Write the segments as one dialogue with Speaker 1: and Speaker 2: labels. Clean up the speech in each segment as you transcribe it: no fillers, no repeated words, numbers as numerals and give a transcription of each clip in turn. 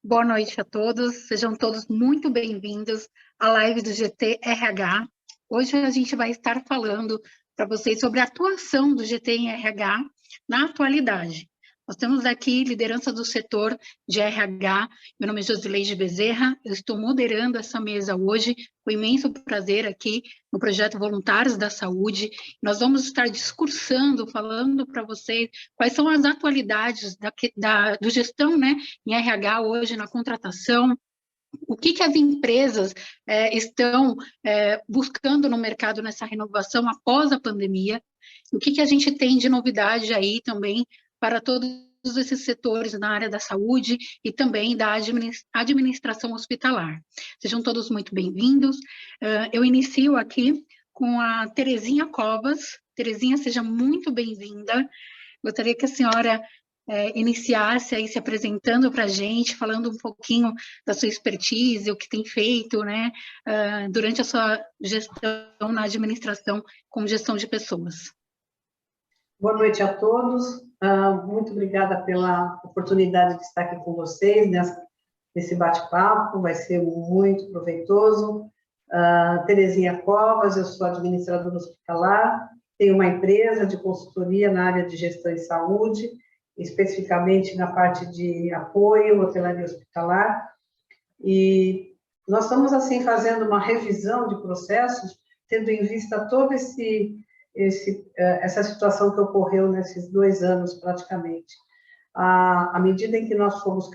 Speaker 1: Boa noite a todos, sejam todos muito bem-vindos à live do GT-RH. Hoje a gente vai estar falando para vocês sobre a atuação do GT em RH na atualidade. Nós temos aqui liderança do setor de RH, meu nome é Josileide Bezerra, eu estou moderando essa mesa hoje, com imenso prazer aqui no projeto Voluntários da Saúde. Nós vamos estar discursando, falando para vocês quais são as atualidades do gestão, né, em RH hoje na contratação, o que as empresas estão buscando no mercado nessa renovação após a pandemia, o que a gente tem de novidade aí também para todos esses setores na área da saúde e também da administração hospitalar. Sejam todos muito bem-vindos. Eu inicio aqui com a Terezinha Covas. Terezinha, seja muito bem-vinda. Gostaria que a senhora iniciasse aí se apresentando para a gente, falando um pouquinho da sua expertise, o que tem feito, né, durante a sua gestão na administração com gestão de pessoas.
Speaker 2: Boa noite a todos, muito obrigada pela oportunidade de estar aqui com vocês nesse bate-papo, vai ser muito proveitoso. Terezinha Covas, eu sou administradora hospitalar, tenho uma empresa de consultoria na área de gestão em saúde, especificamente na parte de apoio, hotelaria hospitalar, e nós estamos, assim, fazendo uma revisão de processos, tendo em vista toda essa situação que ocorreu nesses 2 anos, praticamente. À medida em que nós fomos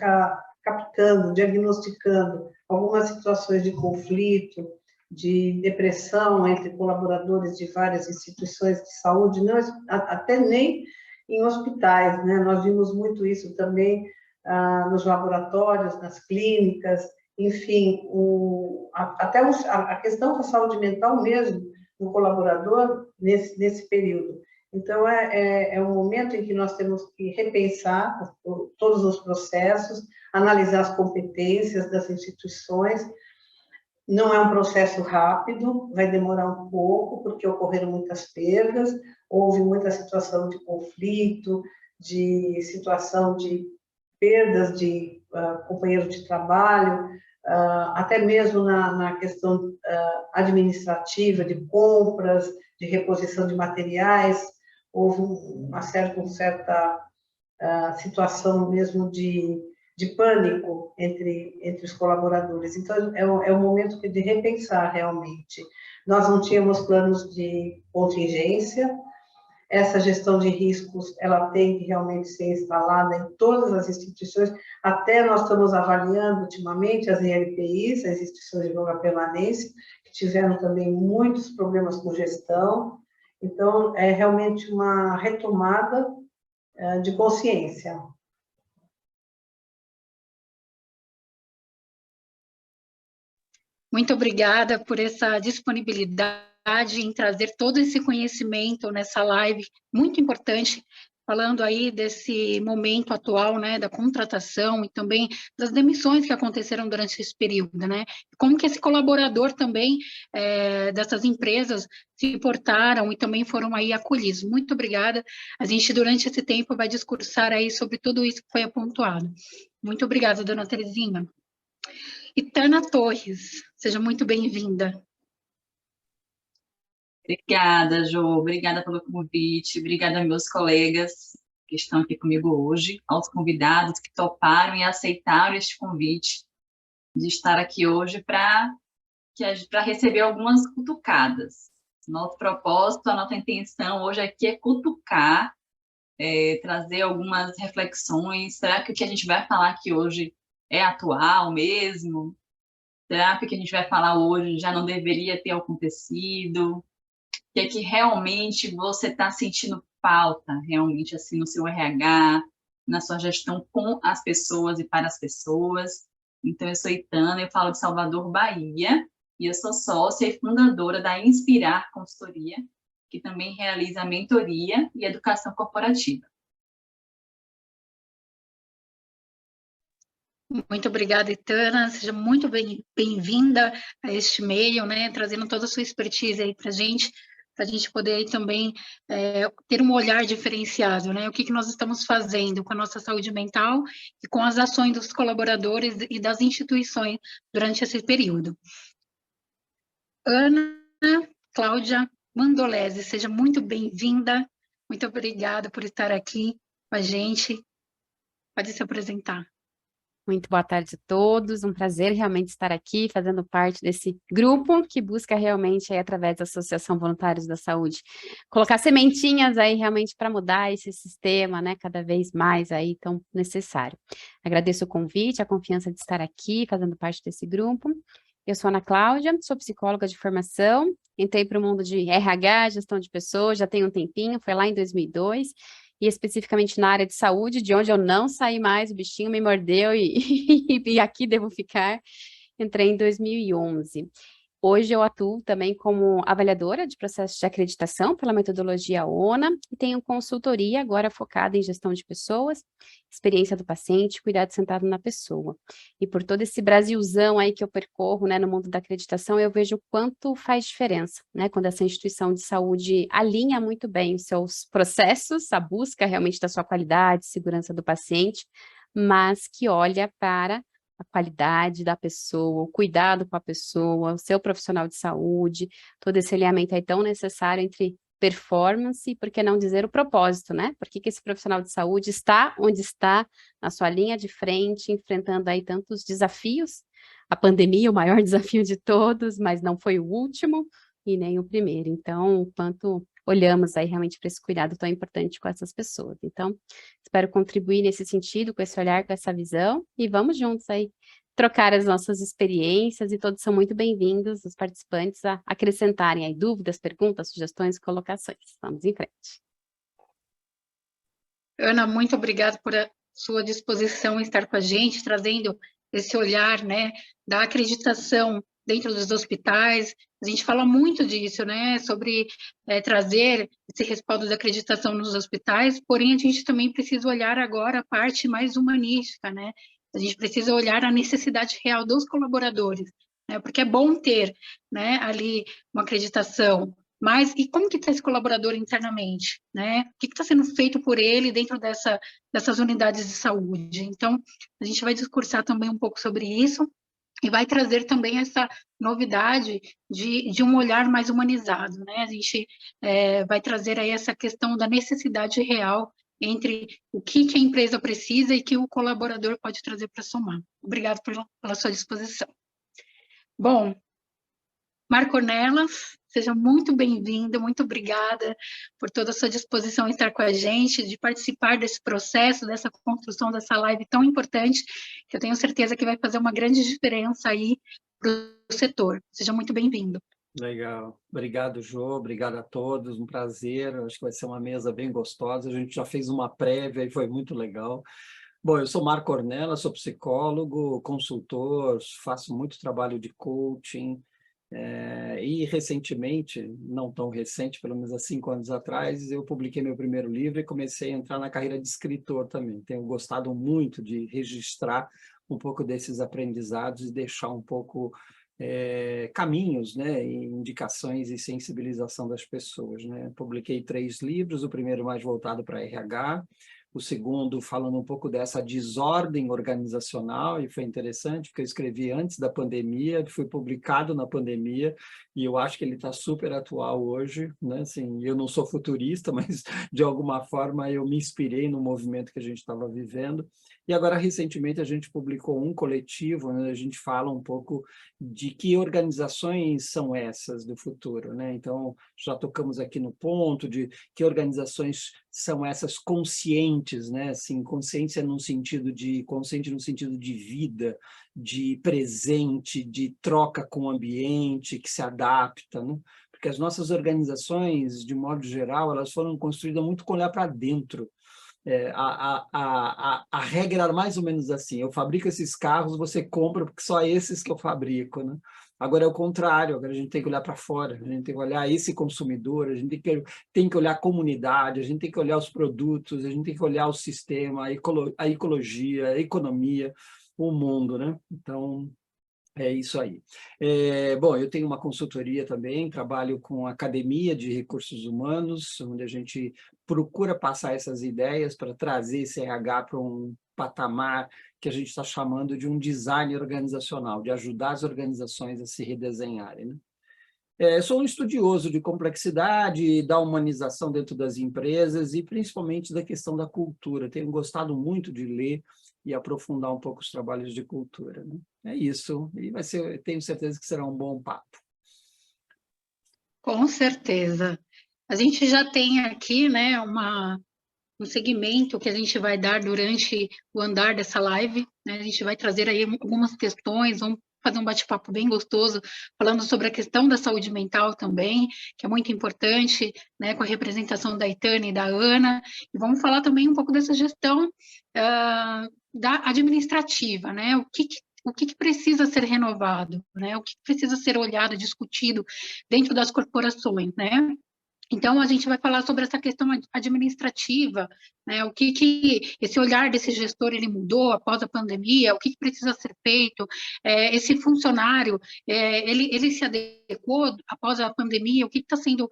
Speaker 2: captando, diagnosticando algumas situações de conflito, de depressão entre colaboradores de várias instituições de saúde, não, até nem em hospitais, né? Nós vimos muito isso também nos laboratórios, nas clínicas, enfim, até a questão da saúde mental mesmo, do colaborador nesse período. Então, é um momento em que nós temos que repensar todos os processos, analisar as competências das instituições. Não é um processo rápido, vai demorar um pouco, porque ocorreram muitas perdas, houve muita situação de conflito, de situação de perdas de companheiros de trabalho, até mesmo na questão administrativa, de compras, de reposição de materiais, houve uma certa situação mesmo de pânico entre os colaboradores. Então, é um momento de repensar, realmente. Nós não tínhamos planos de contingência, essa gestão de riscos, ela tem que realmente ser instalada em todas as instituições, até nós estamos avaliando ultimamente as ILPIs, as instituições de longa permanência, que tiveram também muitos problemas com gestão, então é realmente uma retomada de consciência.
Speaker 1: Muito obrigada por essa disponibilidade em trazer todo esse conhecimento nessa live, muito importante, falando aí desse momento atual, né, da contratação e também das demissões que aconteceram durante esse período, né, como que esse colaborador também dessas empresas se portaram e também foram aí acolhidos. Muito obrigada, a gente durante esse tempo vai discursar aí sobre tudo isso que foi apontado. Muito obrigada, dona Terezinha. E Tana Torres, seja muito bem-vinda.
Speaker 3: Obrigada, Jo, obrigada pelo convite, obrigada aos meus colegas que estão aqui comigo hoje, aos convidados que toparam e aceitaram este convite de estar aqui hoje para receber algumas cutucadas. Nosso propósito, a nossa intenção hoje aqui é cutucar, trazer algumas reflexões. Será que o que a gente vai falar aqui hoje é atual mesmo? Será que o que a gente vai falar hoje já não deveria ter acontecido? O que é que realmente você está sentindo falta, realmente, assim, no seu RH, na sua gestão com as pessoas e para as pessoas? Então, eu sou Itana, eu falo de Salvador, Bahia, e eu sou sócia e fundadora da Inspirar Consultoria, que também realiza mentoria e educação corporativa.
Speaker 1: Muito obrigada, Itana, seja muito bem-vinda a este meio, né, trazendo toda a sua expertise aí para a gente, para a gente poder aí também ter um olhar diferenciado, né? O que nós estamos fazendo com a nossa saúde mental e com as ações dos colaboradores e das instituições durante esse período. Ana Cláudia Mandolese, seja muito bem-vinda, muito obrigada por estar aqui com a gente. Pode se apresentar.
Speaker 4: Muito boa tarde a todos, um prazer realmente estar aqui fazendo parte desse grupo que busca realmente, aí, através da Associação Voluntários da Saúde, colocar sementinhas aí realmente para mudar esse sistema, né, cada vez mais aí tão necessário. Agradeço o convite, a confiança de estar aqui fazendo parte desse grupo. Eu sou Ana Cláudia, sou psicóloga de formação, entrei para o mundo de RH, gestão de pessoas, já tem um tempinho, foi lá em 2002, e especificamente na área de saúde, de onde eu não saí mais, o bichinho me mordeu e aqui devo ficar. Entrei em 2011. Hoje eu atuo também como avaliadora de processos de acreditação pela metodologia ONA e tenho consultoria agora focada em gestão de pessoas, experiência do paciente, cuidado sentado na pessoa. E por todo esse Brasilzão aí que eu percorro, né, no mundo da acreditação, eu vejo o quanto faz diferença, né, quando essa instituição de saúde alinha muito bem os seus processos, a busca realmente da sua qualidade, segurança do paciente, mas que olha para a qualidade da pessoa, o cuidado com a pessoa, o seu profissional de saúde, todo esse alinhamento aí tão necessário entre performance e, por que não dizer, o propósito, né? Por que esse profissional de saúde está onde está, na sua linha de frente, enfrentando aí tantos desafios, a pandemia, o maior desafio de todos, mas não foi o último e nem o primeiro. Então, o quanto olhamos aí realmente para esse cuidado tão importante com essas pessoas. Então, espero contribuir nesse sentido, com esse olhar, com essa visão, e vamos juntos aí trocar as nossas experiências, e todos são muito bem-vindos, os participantes, a acrescentarem aí dúvidas, perguntas, sugestões, colocações. Vamos em frente.
Speaker 1: Ana, muito obrigada por a sua disposição em estar com a gente, trazendo esse olhar, né, da acreditação dentro dos hospitais. A gente fala muito disso, né, sobre trazer esse respaldo da acreditação nos hospitais, porém a gente também precisa olhar agora a parte mais humanística, né, a gente precisa olhar a necessidade real dos colaboradores, né, porque é bom ter, né, ali uma acreditação, mas e como que está esse colaborador internamente, né, o que está sendo feito por ele dentro dessas unidades de saúde? Então, a gente vai discursar também um pouco sobre isso, e vai trazer também essa novidade de um olhar mais humanizado, né? A gente vai trazer aí essa questão da necessidade real entre o que a empresa precisa e que o colaborador pode trazer para somar. Obrigado pela sua disposição. Bom, Marco Ornelas, seja muito bem-vindo, muito obrigada por toda a sua disposição em estar com a gente, de participar desse processo, dessa construção dessa live tão importante, que eu tenho certeza que vai fazer uma grande diferença aí para o setor. Seja muito bem-vindo.
Speaker 5: Legal. Obrigado, Jô. Obrigado a todos. Um prazer. Acho que vai ser uma mesa bem gostosa. A gente já fez uma prévia e foi muito legal. Bom, eu sou Marco Ornelas, sou psicólogo, consultor, faço muito trabalho de coaching, e recentemente, não tão recente, pelo menos há 5 anos atrás, eu publiquei meu primeiro livro e comecei a entrar na carreira de escritor também. Tenho gostado muito de registrar um pouco desses aprendizados e deixar um pouco caminhos, né, indicações e sensibilização das pessoas, né? Publiquei 3 livros, o primeiro mais voltado para RH, o segundo falando um pouco dessa desordem organizacional, e foi interessante, porque eu escrevi antes da pandemia, foi publicado na pandemia, e eu acho que ele está super atual hoje, né? Assim, eu não sou futurista, mas de alguma forma eu me inspirei no movimento que a gente estava vivendo. E agora, recentemente, a gente publicou um coletivo, né? A gente fala um pouco de que organizações são essas do futuro, né? Então, já tocamos aqui no ponto de que organizações são essas conscientes, né? Assim, consciência consciente no sentido de vida, de presente, de troca com o ambiente, que se adapta, né? Porque as nossas organizações, de modo geral, elas foram construídas muito com olhar para dentro. A regra era mais ou menos assim: eu fabrico esses carros, você compra porque só esses que eu fabrico, né? Agora é o contrário, agora a gente tem que olhar para fora, a gente tem que olhar esse consumidor, a gente tem que olhar a comunidade, a gente tem que olhar os produtos, a gente tem que olhar o sistema, a ecologia, a economia, o mundo, né? Então, É isso aí. Bom, eu tenho uma consultoria também, trabalho com a Academia de Recursos Humanos, onde a gente procura passar essas ideias para trazer esse RH para um patamar que a gente está chamando de um design organizacional, de ajudar as organizações a se redesenharem, né? Sou um estudioso de complexidade, da humanização dentro das empresas e principalmente da questão da cultura. Tenho gostado muito de ler e aprofundar um pouco os trabalhos de cultura, né? É isso, e tenho certeza que será um bom papo.
Speaker 1: Com certeza. A gente já tem aqui, né, um segmento que a gente vai dar durante o andar dessa live, né? A gente vai trazer aí algumas questões, vamos fazer um bate-papo bem gostoso, falando sobre a questão da saúde mental também, que é muito importante, né, com a representação da Itana e da Ana, e vamos falar também um pouco dessa gestão da administrativa, né? O que precisa ser renovado, né? O que precisa ser olhado, discutido dentro das corporações, né? Então, a gente vai falar sobre essa questão administrativa, né? O que esse olhar desse gestor ele mudou após a pandemia, o que precisa ser feito, esse funcionário, ele se adequou após a pandemia, o que está sendo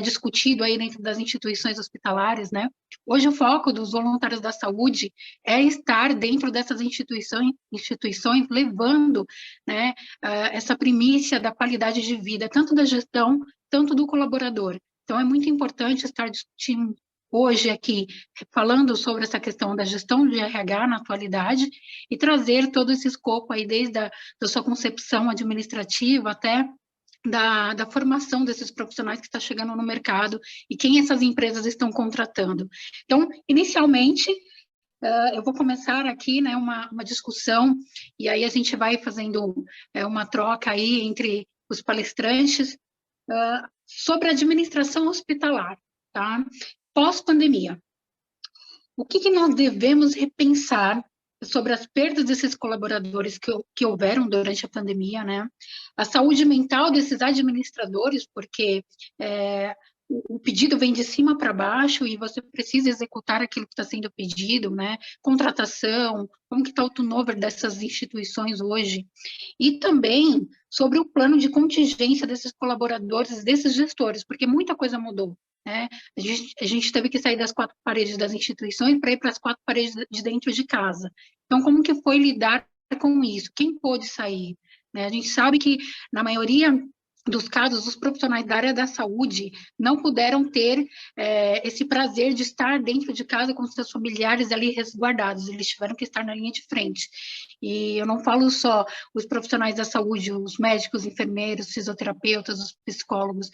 Speaker 1: discutido aí dentro das instituições hospitalares, né? Hoje, o foco dos voluntários da saúde é estar dentro dessas instituições levando, né, essa primícia da qualidade de vida, tanto da gestão, tanto do colaborador. Então, é muito importante estar discutindo hoje aqui, falando sobre essa questão da gestão de RH na atualidade e trazer todo esse escopo aí, desde da sua concepção administrativa até da formação desses profissionais que está chegando no mercado e quem essas empresas estão contratando. Então, inicialmente, eu vou começar aqui, né, uma discussão, e aí a gente vai fazendo uma troca aí entre os palestrantes, sobre a administração hospitalar, tá? Pós-pandemia. O que nós devemos repensar sobre as perdas desses colaboradores que houveram durante a pandemia, né? A saúde mental desses administradores, porque o pedido vem de cima para baixo e você precisa executar aquilo que está sendo pedido, né? Contratação, como que está o turnover dessas instituições hoje? E também sobre o plano de contingência desses colaboradores, desses gestores, porque muita coisa mudou, né? A gente teve que sair das 4 paredes das instituições para ir para as 4 paredes de dentro de casa. Então, como que foi lidar com isso? Quem pôde sair? Né? A gente sabe que, na maioria dos casos, os profissionais da área da saúde não puderam ter esse prazer de estar dentro de casa com seus familiares ali resguardados, eles tiveram que estar na linha de frente. E eu não falo só os profissionais da saúde, os médicos, enfermeiros, fisioterapeutas, os psicólogos,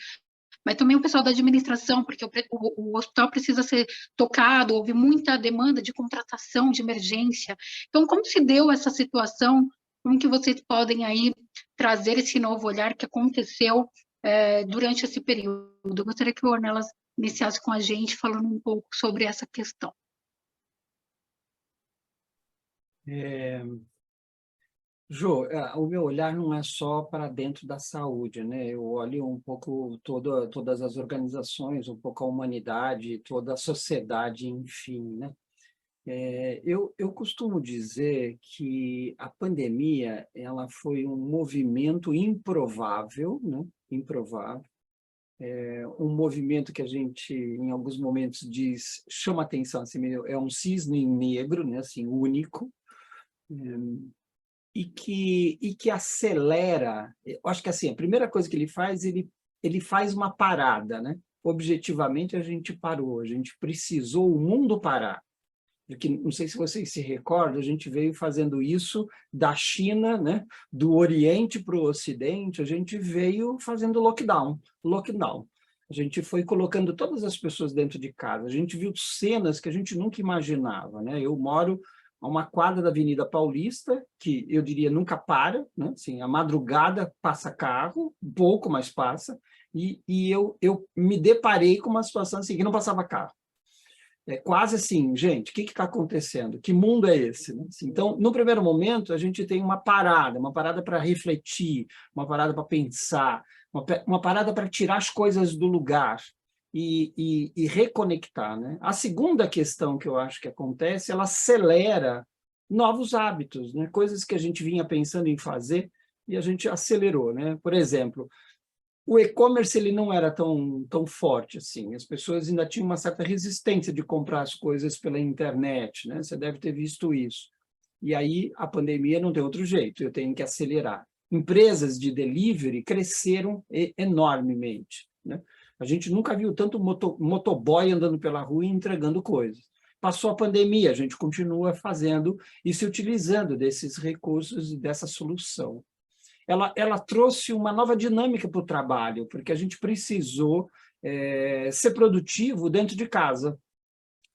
Speaker 1: mas também o pessoal da administração, porque o hospital precisa ser tocado, houve muita demanda de contratação de emergência. Então, como se deu essa situação? Como que vocês podem aí trazer esse novo olhar que aconteceu durante esse período? Eu gostaria que o Ornelas iniciasse com a gente falando um pouco sobre essa questão.
Speaker 5: Jô, o meu olhar não é só para dentro da saúde, né? Eu olho um pouco todas as organizações, um pouco a humanidade, toda a sociedade, enfim, né? Eu costumo dizer que a pandemia ela foi um movimento improvável, né? Improvável. Um movimento que a gente, em alguns momentos, chama atenção, assim, é um cisne negro, né? Assim, único. E que acelera, eu acho que assim, a primeira coisa que ele faz uma parada, né? Objetivamente a gente parou, a gente precisou o mundo parar. Porque, não sei se vocês se recordam, a gente veio fazendo isso da China, né? Do Oriente para o Ocidente, a gente veio fazendo lockdown. A gente foi colocando todas as pessoas dentro de casa, a gente viu cenas que a gente nunca imaginava, né? Eu moro a uma quadra da Avenida Paulista, que eu diria nunca para, né? Assim, a madrugada passa carro, pouco, mas passa, e eu me deparei com uma situação assim, que não passava carro. É quase assim, gente, o que está acontecendo? Que mundo é esse? Então, no primeiro momento, a gente tem uma parada para refletir, uma parada para pensar, uma parada para tirar as coisas do lugar e reconectar, né? A segunda questão que eu acho que acontece, ela acelera novos hábitos, né? Coisas que a gente vinha pensando em fazer e a gente acelerou, né? Por exemplo, o e-commerce ele não era tão forte assim, as pessoas ainda tinham uma certa resistência de comprar as coisas pela internet, né? Você deve ter visto isso. E aí a pandemia não tem outro jeito, eu tenho que acelerar. Empresas de delivery cresceram enormemente, né? A gente nunca viu tanto motoboy andando pela rua e entregando coisas. Passou a pandemia, a gente continua fazendo e se utilizando desses recursos e dessa solução. Ela trouxe uma nova dinâmica para o trabalho, porque a gente precisou ser produtivo dentro de casa.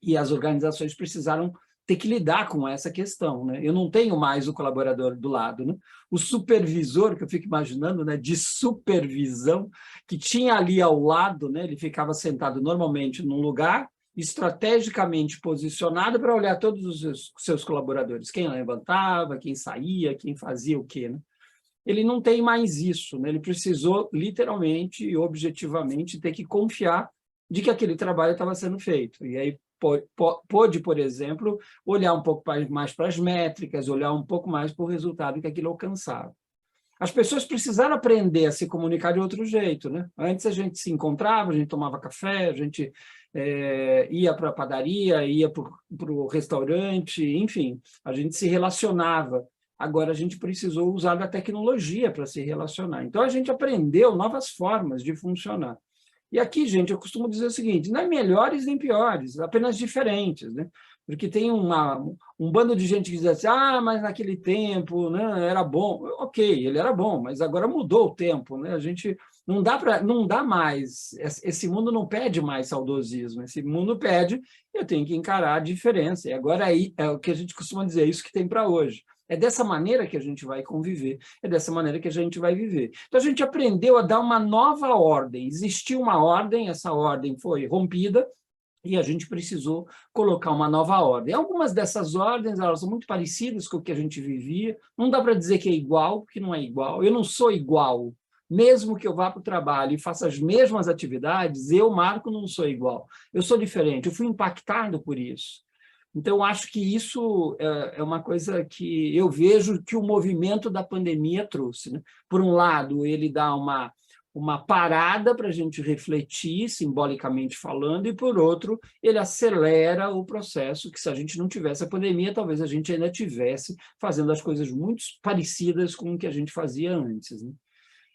Speaker 5: E as organizações precisaram ter que lidar com essa questão, né? Eu não tenho mais o colaborador do lado, né? O supervisor, que eu fico imaginando, né, de supervisão, que tinha ali ao lado, né, ele ficava sentado normalmente num lugar, estrategicamente posicionado para olhar todos os seus colaboradores, quem levantava, quem saía, quem fazia o quê, né? Ele não tem mais isso, né? Ele precisou, literalmente e objetivamente, ter que confiar de que aquele trabalho estava sendo feito. E aí pôde, por exemplo, olhar um pouco mais para as métricas, olhar um pouco mais para o resultado que aquilo alcançava. As pessoas precisaram aprender a se comunicar de outro jeito, né? Antes a gente se encontrava, a gente tomava café, a gente ia para a padaria, ia para o restaurante, enfim, a gente se relacionava. Agora a gente precisou usar da tecnologia para se relacionar. Então a gente aprendeu novas formas de funcionar. E aqui, gente, eu costumo dizer o seguinte, não é melhores nem piores, apenas diferentes, né? Porque tem um bando de gente que diz assim, mas naquele tempo, né, era bom. Ok, ele era bom, mas agora mudou o tempo, né? A gente não dá mais, esse mundo não pede mais saudosismo, esse mundo pede, eu tenho que encarar a diferença. E agora aí é o que a gente costuma dizer, é isso que tem para hoje. É dessa maneira que a gente vai conviver, é dessa maneira que a gente vai viver. Então, a gente aprendeu a dar uma nova ordem. Existiu uma ordem, essa ordem foi rompida, e a gente precisou colocar uma nova ordem. Algumas dessas ordens, elas são muito parecidas com o que a gente vivia, não dá para dizer que é igual, porque não é igual. Eu não sou igual. Mesmo que eu vá para o trabalho e faça as mesmas atividades, eu, Marco, não sou igual. Eu sou diferente, eu fui impactado por isso. Então, acho que isso é uma coisa que eu vejo que o movimento da pandemia trouxe, né? Por um lado, ele dá uma parada para a gente refletir, simbolicamente falando, e, por outro, ele acelera o processo, que se a gente não tivesse a pandemia, talvez a gente ainda tivesse fazendo as coisas muito parecidas com o que a gente fazia antes, né?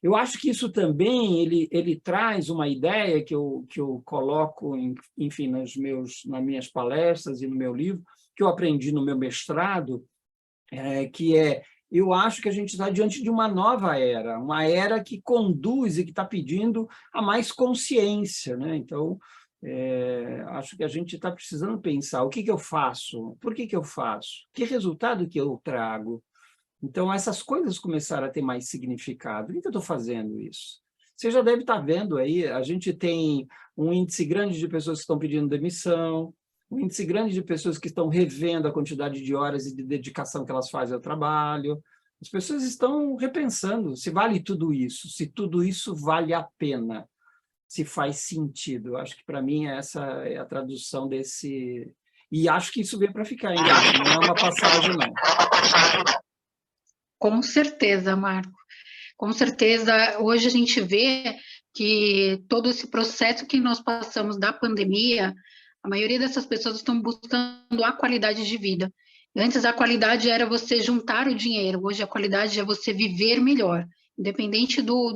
Speaker 5: Eu acho que isso também ele traz uma ideia que eu coloco, enfim, nas minhas palestras e no meu livro, que eu aprendi no meu mestrado, eu acho que a gente está diante de uma nova era, uma era que conduz e que está pedindo a mais consciência, né? Então, acho que a gente está precisando pensar, o que eu faço? Por que eu faço? Que resultado que eu trago? Então, essas coisas começaram a ter mais significado. Por que eu estou fazendo isso? Você já deve estar vendo aí, a gente tem um índice grande de pessoas que estão pedindo demissão, um índice grande de pessoas que estão revendo a quantidade de horas e de dedicação que elas fazem ao trabalho. As pessoas estão repensando se vale tudo isso, se tudo isso vale a pena, se faz sentido. Acho que, para mim, essa é a tradução desse... E acho que isso veio para ficar, hein, Gato? Não é uma passagem, não.
Speaker 1: Com certeza, Marco. Com certeza, hoje a gente vê que todo esse processo que nós passamos da pandemia, a maioria dessas pessoas estão buscando a qualidade de vida. Antes a qualidade era você juntar o dinheiro, hoje a qualidade é você viver melhor, independente do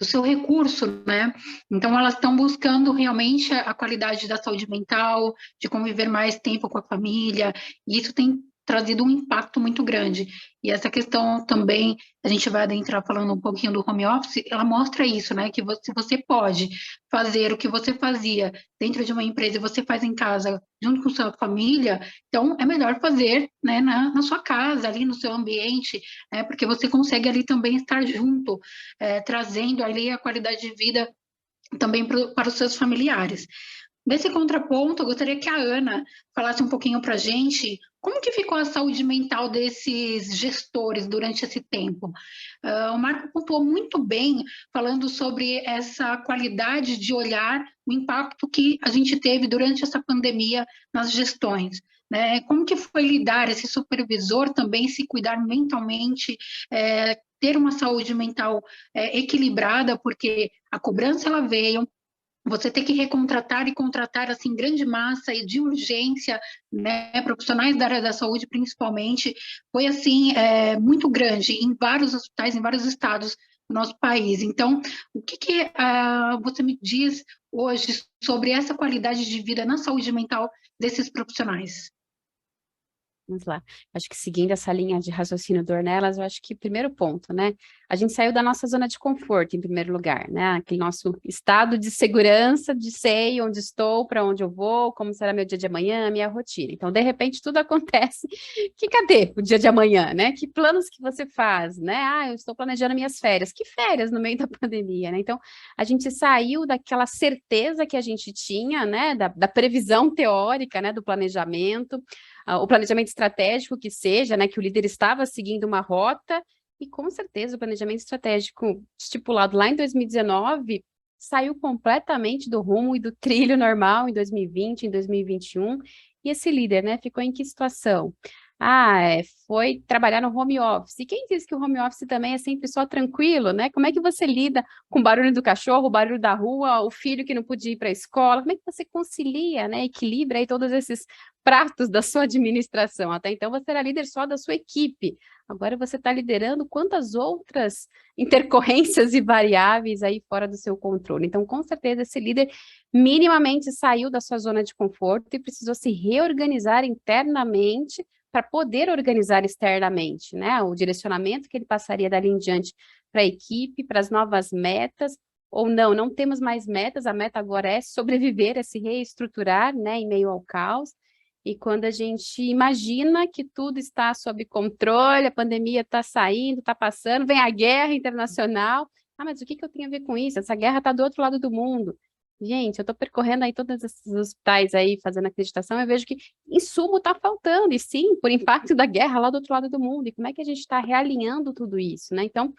Speaker 1: seu recurso, né? Então elas estão buscando realmente a qualidade da saúde mental, de conviver mais tempo com a família, e isso tem trazido um impacto muito grande. E essa questão também, a gente vai adentrar falando um pouquinho do home office, ela mostra isso, né? Que você pode fazer o que você fazia dentro de uma empresa e você faz em casa, junto com sua família, então é melhor fazer, né, na sua casa, ali no seu ambiente, né? Porque você consegue ali também estar junto, trazendo ali a qualidade de vida também para os seus familiares. Nesse contraponto, eu gostaria que a Ana falasse um pouquinho para a gente como que ficou a saúde mental desses gestores durante esse tempo. O Marco pontuou muito bem, falando sobre essa qualidade de olhar, o impacto que a gente teve durante essa pandemia nas gestões. né? Como que foi lidar, esse supervisor também se cuidar mentalmente, ter uma saúde mental equilibrada, porque a cobrança ela veio, você ter que recontratar e contratar assim grande massa e de urgência, né, profissionais da área da saúde principalmente, foi assim muito grande em vários hospitais, em vários estados do nosso país. Então, o que você me diz hoje sobre essa qualidade de vida na saúde mental desses profissionais?
Speaker 4: Vamos lá. Acho que seguindo essa linha de raciocínio do Ornelas, eu acho que primeiro ponto, né? A gente saiu da nossa zona de conforto, em primeiro lugar, né? Aquele nosso estado de segurança, de sei onde estou, para onde eu vou, como será meu dia de amanhã, minha rotina. Então, de repente, tudo acontece. Que cadê o dia de amanhã, né? Que planos que você faz, né? Ah, eu estou planejando minhas férias. Que férias no meio da pandemia, né? Então, a gente saiu daquela certeza que a gente tinha, né? Da previsão teórica, né? Do planejamento, o planejamento estratégico que seja, né, que o líder estava seguindo uma rota, e com certeza o planejamento estratégico estipulado lá em 2019 saiu completamente do rumo e do trilho normal em 2020, em 2021, e esse líder, né, ficou em que situação? Foi trabalhar no home office. E quem disse que o home office também é sempre só tranquilo, né? Como é que você lida com o barulho do cachorro, o barulho da rua, o filho que não podia ir para a escola? Como é que você concilia, né? Equilibra aí todos esses pratos da sua administração? Até então você era líder só da sua equipe. Agora você está liderando quantas outras intercorrências e variáveis aí fora do seu controle. Então, com certeza, esse líder minimamente saiu da sua zona de conforto e precisou se reorganizar internamente para poder organizar externamente, né? O direcionamento que ele passaria dali em diante para a equipe, para as novas metas, ou não temos mais metas, a meta agora é sobreviver, é se reestruturar, né, em meio ao caos. E quando a gente imagina que tudo está sob controle, a pandemia está saindo, está passando, vem a guerra internacional. Mas o que eu tenho a ver com isso? Essa guerra está do outro lado do mundo. Gente, eu estou percorrendo aí todos esses hospitais aí, fazendo acreditação, eu vejo que insumo está faltando, e sim, por impacto da guerra lá do outro lado do mundo. E como é que a gente está realinhando tudo isso, né? Então,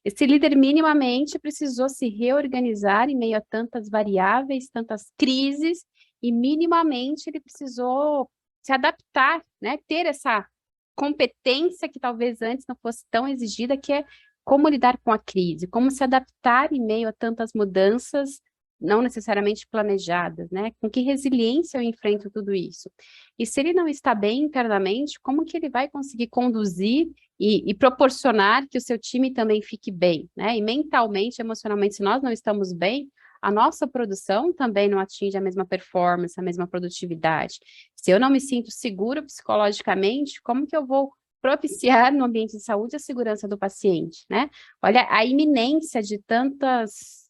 Speaker 4: esse líder minimamente precisou se reorganizar em meio a tantas variáveis, tantas crises, e minimamente ele precisou se adaptar, né? Ter essa competência que talvez antes não fosse tão exigida, que é como lidar com a crise, como se adaptar em meio a tantas mudanças, não necessariamente planejadas, né? Com que resiliência eu enfrento tudo isso? E se ele não está bem internamente, como que ele vai conseguir conduzir e proporcionar que o seu time também fique bem, né? E mentalmente, emocionalmente, se nós não estamos bem, a nossa produção também não atinge a mesma performance, a mesma produtividade. Se eu não me sinto seguro psicologicamente, como que eu vou propiciar no ambiente de saúde a segurança do paciente, né? Olha a iminência de tantas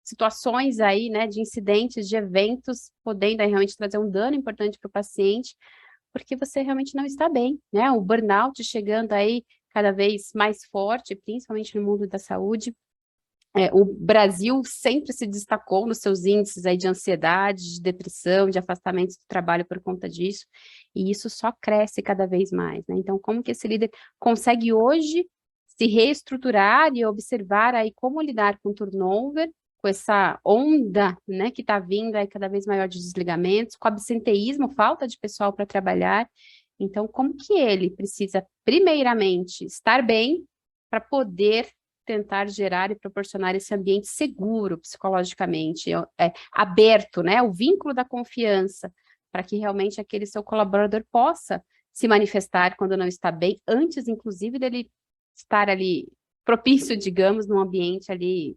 Speaker 4: situações aí, né, de incidentes, de eventos, podendo aí realmente trazer um dano importante para o paciente, porque você realmente não está bem, né? O burnout chegando aí cada vez mais forte, principalmente no mundo da saúde. O Brasil sempre se destacou nos seus índices aí de ansiedade, de depressão, de afastamento do trabalho por conta disso, e isso só cresce cada vez mais, né? Então, como que esse líder consegue hoje se reestruturar e observar aí como lidar com o turnover, com essa onda, né, que está vindo aí cada vez maior de desligamentos, com absenteísmo, falta de pessoal para trabalhar. Então, como que ele precisa, primeiramente, estar bem para poder tentar gerar e proporcionar esse ambiente seguro psicologicamente, aberto, né, o vínculo da confiança, para que realmente aquele seu colaborador possa se manifestar quando não está bem, antes, inclusive, dele estar ali propício, digamos, num ambiente ali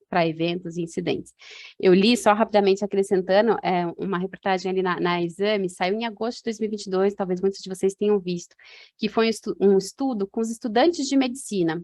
Speaker 4: para eventos e incidentes. Eu li, só rapidamente acrescentando, uma reportagem ali na Exame, saiu em agosto de 2022, talvez muitos de vocês tenham visto, que foi um estudo com os estudantes de medicina,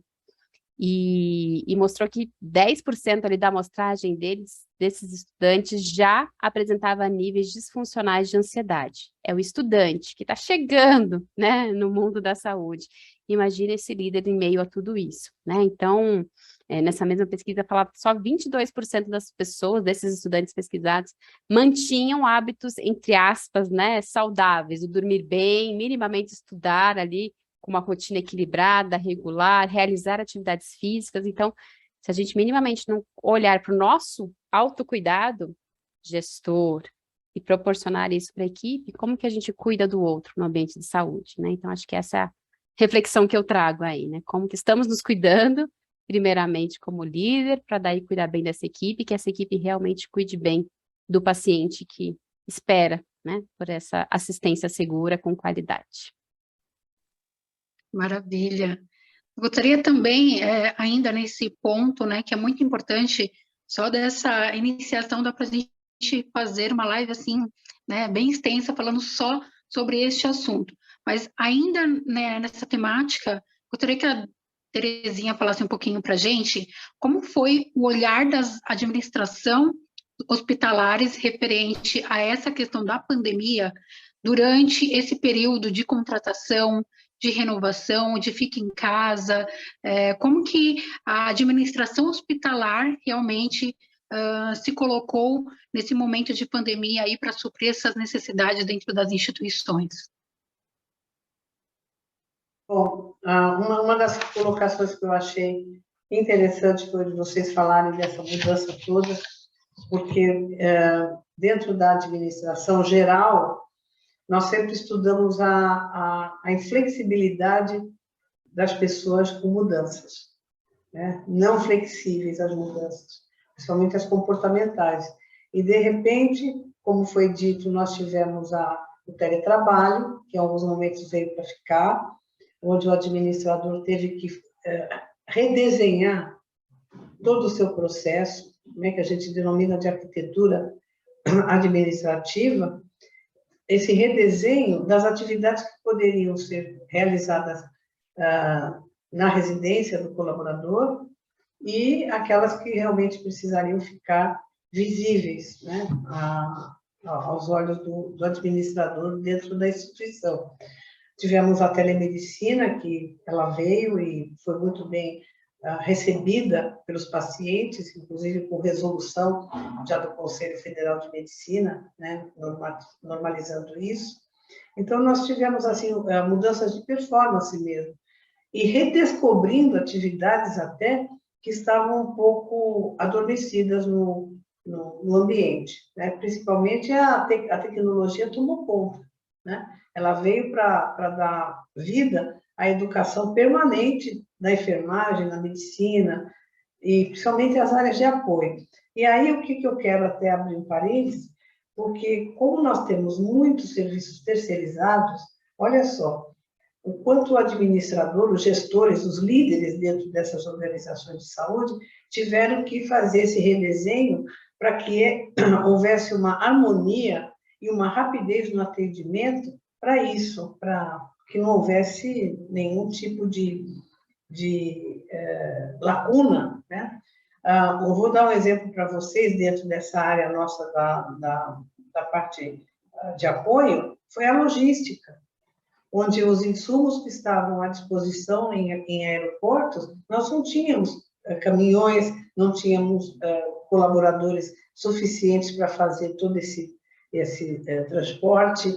Speaker 4: e mostrou que 10% ali da amostragem desses estudantes já apresentava níveis disfuncionais de ansiedade. É o estudante que está chegando, né, no mundo da saúde. Imagina esse líder em meio a tudo isso, né? Então, nessa mesma pesquisa falava que só 22% das pessoas, desses estudantes pesquisados, mantinham hábitos, entre aspas, né, saudáveis, o dormir bem, minimamente estudar ali, com uma rotina equilibrada, regular, realizar atividades físicas. Então, se a gente minimamente não olhar para o nosso autocuidado, gestor, e proporcionar isso para a equipe, como que a gente cuida do outro no ambiente de saúde, né? Então, acho que essa é a reflexão que eu trago aí, né? Como que estamos nos cuidando, primeiramente como líder, para daí cuidar bem dessa equipe, que essa equipe realmente cuide bem do paciente que espera, né, por essa assistência segura com qualidade.
Speaker 1: Maravilha. Gostaria também, ainda nesse ponto, né, que é muito importante, só dessa iniciação dá para a gente fazer uma live assim, né, bem extensa, falando só sobre este assunto. Mas ainda, né, nessa temática, gostaria que a Terezinha falasse um pouquinho para a gente como foi o olhar da administração hospitalares referente a essa questão da pandemia durante esse período de contratação, de renovação, de fica em casa, como que a administração hospitalar realmente se colocou nesse momento de pandemia aí para suprir essas necessidades dentro das instituições?
Speaker 2: Bom, uma das colocações que eu achei interessante foi de vocês falarem dessa mudança toda, porque dentro da administração geral, nós sempre estudamos a inflexibilidade das pessoas com mudanças, né? Não flexíveis às mudanças, principalmente as comportamentais. E, de repente, como foi dito, nós tivemos o teletrabalho, que em alguns momentos veio para ficar, onde o administrador teve que redesenhar todo o seu processo, né, que a gente denomina de arquitetura administrativa, esse redesenho das atividades que poderiam ser realizadas na residência do colaborador e aquelas que realmente precisariam ficar visíveis, né, aos olhos do administrador dentro da instituição. Tivemos a telemedicina, que ela veio e foi muito bem recebida pelos pacientes, inclusive com resolução já do Conselho Federal de Medicina, né, normalizando isso. Então, nós tivemos assim mudanças de performance mesmo, e redescobrindo atividades até que estavam um pouco adormecidas no ambiente, né? Principalmente a tecnologia tomou conta, né? Ela veio para dar vida à educação permanente da enfermagem, na medicina, e principalmente as áreas de apoio. E aí, o que eu quero até abrir um parênteses, porque como nós temos muitos serviços terceirizados, olha só, o quanto o administrador, os gestores, os líderes dentro dessas organizações de saúde tiveram que fazer esse redesenho para que houvesse uma harmonia e uma rapidez no atendimento para isso, para que não houvesse nenhum tipo de lacuna, né? Eu vou dar um exemplo para vocês dentro dessa área nossa da parte de apoio, foi a logística, onde os insumos que estavam à disposição em aeroportos, nós não tínhamos caminhões, não tínhamos colaboradores suficientes para fazer todo esse transporte.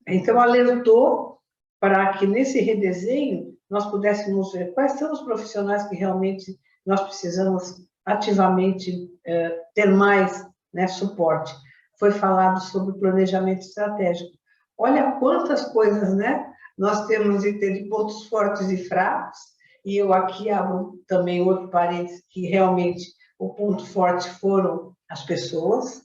Speaker 2: Então, alertou para que nesse redesenho nós pudéssemos ver quais são os profissionais que realmente nós precisamos ativamente ter mais, né, suporte. Foi falado sobre planejamento estratégico. Olha quantas coisas, né, nós temos de ter de pontos fortes e fracos, e eu aqui abro também outro parênteses, que realmente o ponto forte foram as pessoas,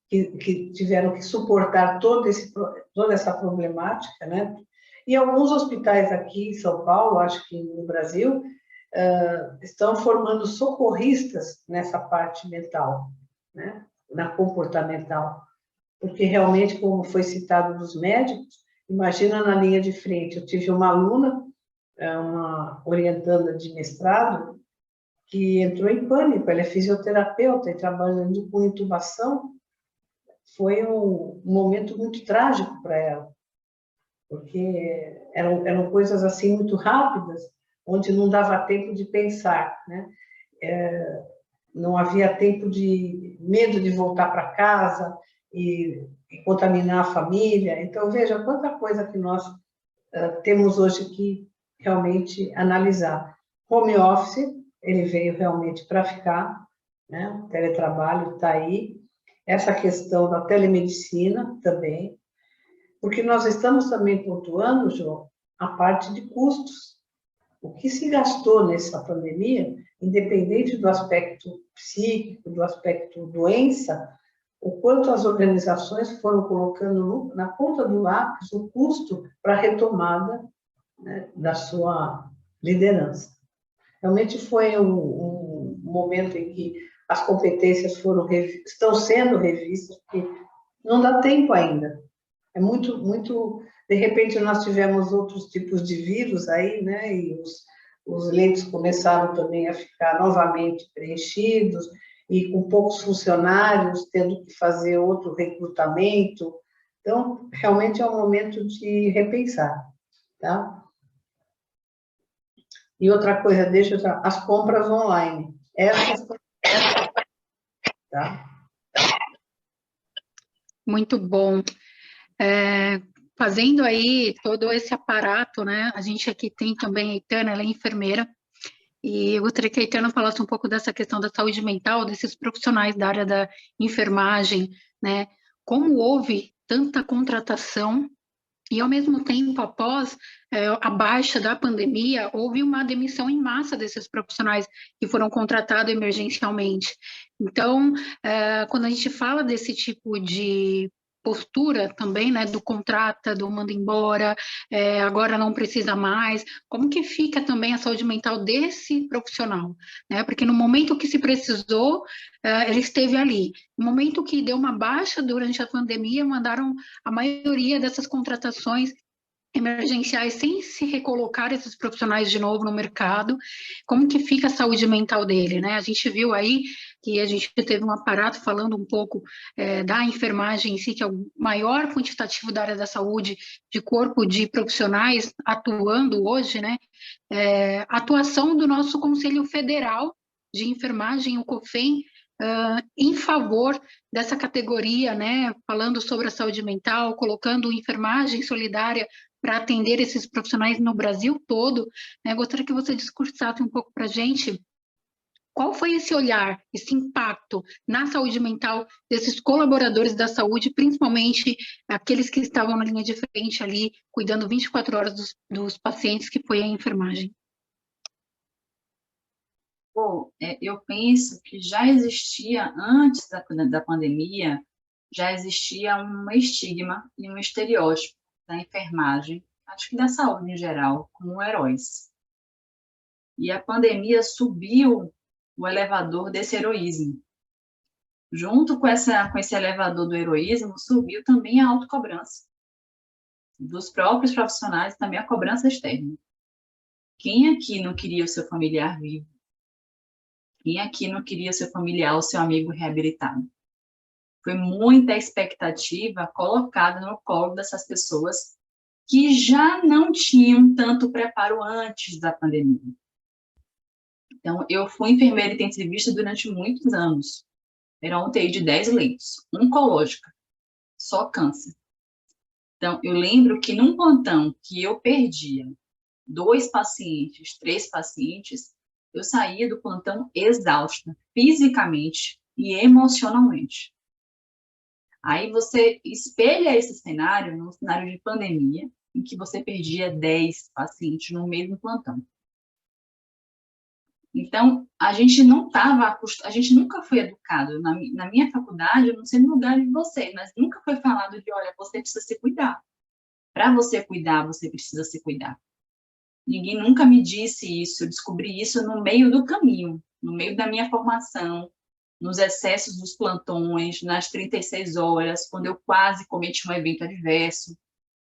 Speaker 2: que tiveram que suportar toda essa problemática, né? E alguns hospitais aqui em São Paulo, acho que no Brasil, estão formando socorristas nessa parte mental, né? Na comportamental. Porque realmente, como foi citado dos médicos, imagina na linha de frente, eu tive uma aluna, uma orientanda de mestrado, que entrou em pânico, ela é fisioterapeuta e trabalhando com intubação. Foi um momento muito trágico para ela, porque eram coisas assim muito rápidas, onde não dava tempo de pensar, né? Não havia tempo de medo de voltar para casa e contaminar a família. Então, veja quanta coisa que nós temos hoje que realmente analisar. Home office, ele veio realmente para ficar, né? O teletrabalho está aí, essa questão da telemedicina também, porque nós estamos também pontuando, João, a parte de custos. O que se gastou nessa pandemia, independente do aspecto psíquico, do aspecto doença, o quanto as organizações foram colocando na ponta do lápis o custo para a retomada, né, da sua liderança. Realmente foi um momento em que as competências estão sendo revistas, porque não dá tempo ainda. É muito... De repente, nós tivemos outros tipos de vírus aí, né? E os leitos começaram também a ficar novamente preenchidos, e com poucos funcionários, tendo que fazer outro recrutamento. Então, realmente é um momento de repensar, tá? E outra coisa, as compras online. Tá?
Speaker 1: Muito bom. Fazendo aí todo esse aparato, né? A gente aqui tem também a Aitana, ela é enfermeira, e eu gostaria que a Aitana falasse um pouco dessa questão da saúde mental, desses profissionais da área da enfermagem, né? Como houve tanta contratação e, ao mesmo tempo, após a baixa da pandemia, houve uma demissão em massa desses profissionais que foram contratados emergencialmente. Então, quando a gente fala desse tipo de postura também, né, do contrata, do manda embora, agora não precisa mais, como que fica também a saúde mental desse profissional, né? Porque no momento que se precisou, ele esteve ali. No momento que deu uma baixa durante a pandemia, mandaram a maioria dessas contratações emergenciais sem se recolocar esses profissionais de novo no mercado. Como que fica a saúde mental dele, né? A gente viu aí que a gente teve um aparato falando um pouco da enfermagem em si, que é o maior quantitativo da área da saúde, de corpo de profissionais atuando hoje, né? Atuação do nosso Conselho Federal de Enfermagem, o COFEN, em favor dessa categoria, né, falando sobre a saúde mental, colocando enfermagem solidária para atender esses profissionais no Brasil todo, né? Gostaria que você discursasse um pouco para a gente qual foi esse olhar, esse impacto na saúde mental desses colaboradores da saúde, principalmente aqueles que estavam na linha de frente ali, cuidando 24 horas dos pacientes, que foi a enfermagem.
Speaker 3: Bom, eu penso que já existia, antes da pandemia, já existia um estigma e um estereótipo da enfermagem, acho que da saúde em geral, como heróis. E a pandemia subiu o elevador desse heroísmo. Junto com esse elevador do heroísmo, subiu também a autocobrança dos próprios profissionais, também a cobrança externa. Quem aqui não queria o seu familiar vivo? Quem aqui não queria o seu familiar, o seu amigo reabilitado? Foi muita expectativa colocada no colo dessas pessoas que já não tinham tanto preparo antes da pandemia. Então, eu fui enfermeira intensivista durante muitos anos. Era uma UTI de 10 leitos, oncológica, só câncer. Então, eu lembro que num plantão que eu perdia 2 pacientes, 3 pacientes, eu saía do plantão exausta, fisicamente e emocionalmente. Aí você espelha esse cenário num cenário de pandemia, em que você perdia 10 pacientes no mesmo plantão. Então, a gente nunca foi educado. Na minha faculdade, eu não sei no lugar de vocês, mas nunca foi falado de, olha, você precisa se cuidar. Para você cuidar, você precisa se cuidar. Ninguém nunca me disse isso, eu descobri isso no meio do caminho, no meio da minha formação, nos excessos dos plantões, nas 36 horas, quando eu quase cometi um evento adverso.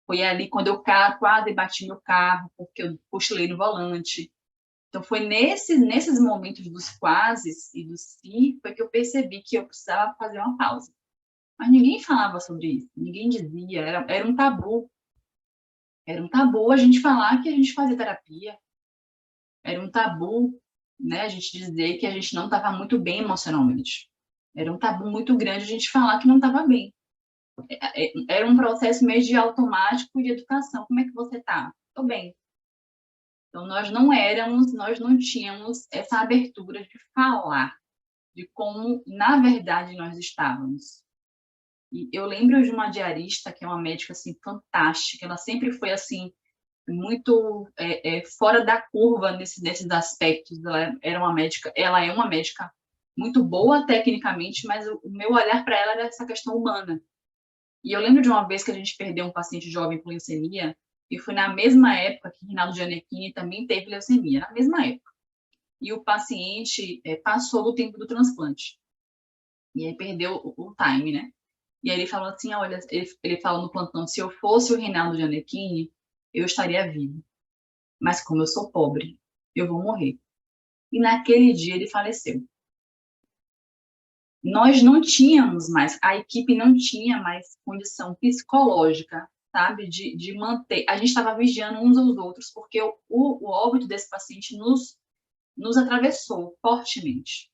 Speaker 3: Foi ali quando eu quase bati meu carro, porque eu cochilei no volante. Então, foi nesses momentos dos quases e dos si, foi que eu percebi que eu precisava fazer uma pausa. Mas ninguém falava sobre isso, ninguém dizia, era um tabu. Era um tabu a gente falar que a gente fazia terapia. Era um tabu, né, a gente dizer que a gente não estava muito bem emocionalmente. Era um tabu muito grande a gente falar que não estava bem. Era um processo meio de automático de educação. Como é que você está? Estou bem. Então, nós não tínhamos essa abertura de falar, de como, na verdade, nós estávamos. E eu lembro de uma diarista, que é uma médica, assim, fantástica, ela sempre foi, assim, muito fora da curva nesses aspectos. Ela é uma médica muito boa tecnicamente, mas o meu olhar para ela era essa questão humana. E eu lembro de uma vez que a gente perdeu um paciente jovem com leucemia, e foi na mesma época que Reinaldo Gianecchini também teve leucemia, na mesma época. E o paciente passou do tempo do transplante. E aí perdeu o time, né? E aí ele falou assim, olha, ele falou no plantão, se eu fosse o Reinaldo Gianecchini, eu estaria vivo. Mas como eu sou pobre, eu vou morrer. E naquele dia ele faleceu. Nós não tínhamos mais, a equipe não tinha mais condição psicológica, sabe, de manter. A gente estava vigiando uns aos outros, porque o óbito desse paciente nos atravessou fortemente.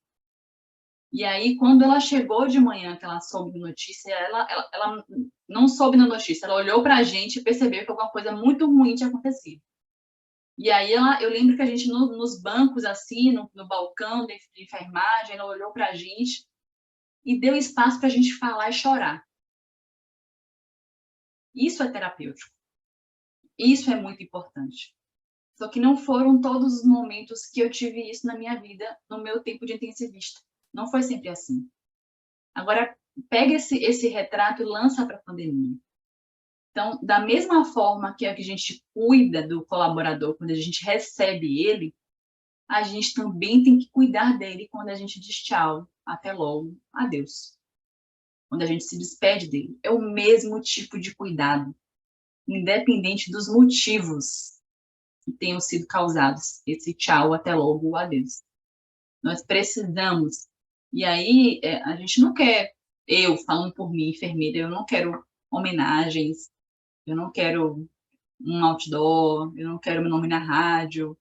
Speaker 3: E aí, quando ela chegou de manhã, que ela soube da notícia, ela não soube da notícia, ela olhou para a gente e percebeu que alguma coisa muito ruim tinha acontecido. E aí, eu lembro que a gente, nos bancos, assim, no balcão de enfermagem, ela olhou para a gente e deu espaço para a gente falar e chorar. Isso é terapêutico. Isso é muito importante. Só que não foram todos os momentos que eu tive isso na minha vida, no meu tempo de intensivista. Não foi sempre assim. Agora, pega esse retrato e lança para a pandemia. Então, da mesma forma que a gente cuida do colaborador quando a gente recebe ele, a gente também tem que cuidar dele quando a gente diz tchau, até logo, adeus. Quando a gente se despede dele. É o mesmo tipo de cuidado, independente dos motivos que tenham sido causados. Esse tchau, até logo, adeus. Nós precisamos. E aí, a gente não quer, eu, falando por mim, enfermeira, eu não quero homenagens, eu não quero um outdoor, eu não quero meu nome na rádio,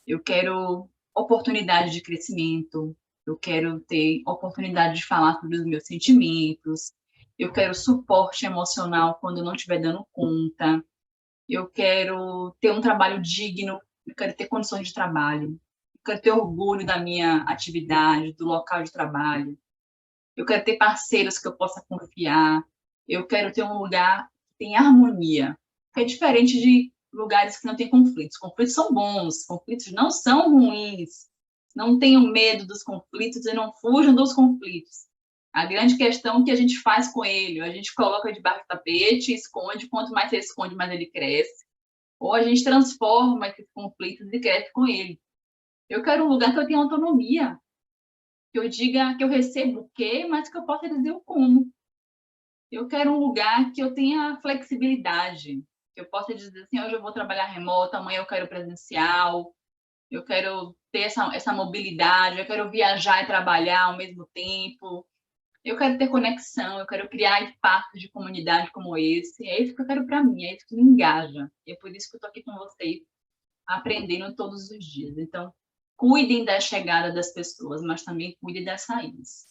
Speaker 3: eu quero oportunidade de crescimento, eu quero ter oportunidade de falar sobre os meus sentimentos, eu quero suporte emocional quando eu não estiver dando conta, eu quero ter um trabalho digno, eu quero ter condições de trabalho, eu quero ter orgulho da minha atividade, do local de trabalho, eu quero ter parceiros que eu possa confiar, eu quero ter um lugar que tem harmonia, que é diferente de lugares que não tem conflitos. Conflitos são bons, conflitos não são ruins. Não tenham medo dos conflitos e não fujam dos conflitos. A grande questão é que a gente faz com ele, a gente coloca debaixo do tapete, esconde, quanto mais você esconde, mais ele cresce. Ou a gente transforma esses conflitos e cresce com ele. Eu quero um lugar que eu tenha autonomia, que eu diga que eu recebo o quê, mas que eu possa dizer o como. Eu quero um lugar que eu tenha flexibilidade, que eu possa dizer assim, hoje eu vou trabalhar remoto, amanhã eu quero presencial, eu quero ter essa mobilidade, eu quero viajar e trabalhar ao mesmo tempo, eu quero ter conexão, eu quero criar espaços de comunidade como esse. É isso que eu quero para mim, é isso que me engaja. E é por isso que eu estou aqui com vocês, aprendendo todos os dias. Então, cuidem da chegada das pessoas, mas também cuidem das saídas.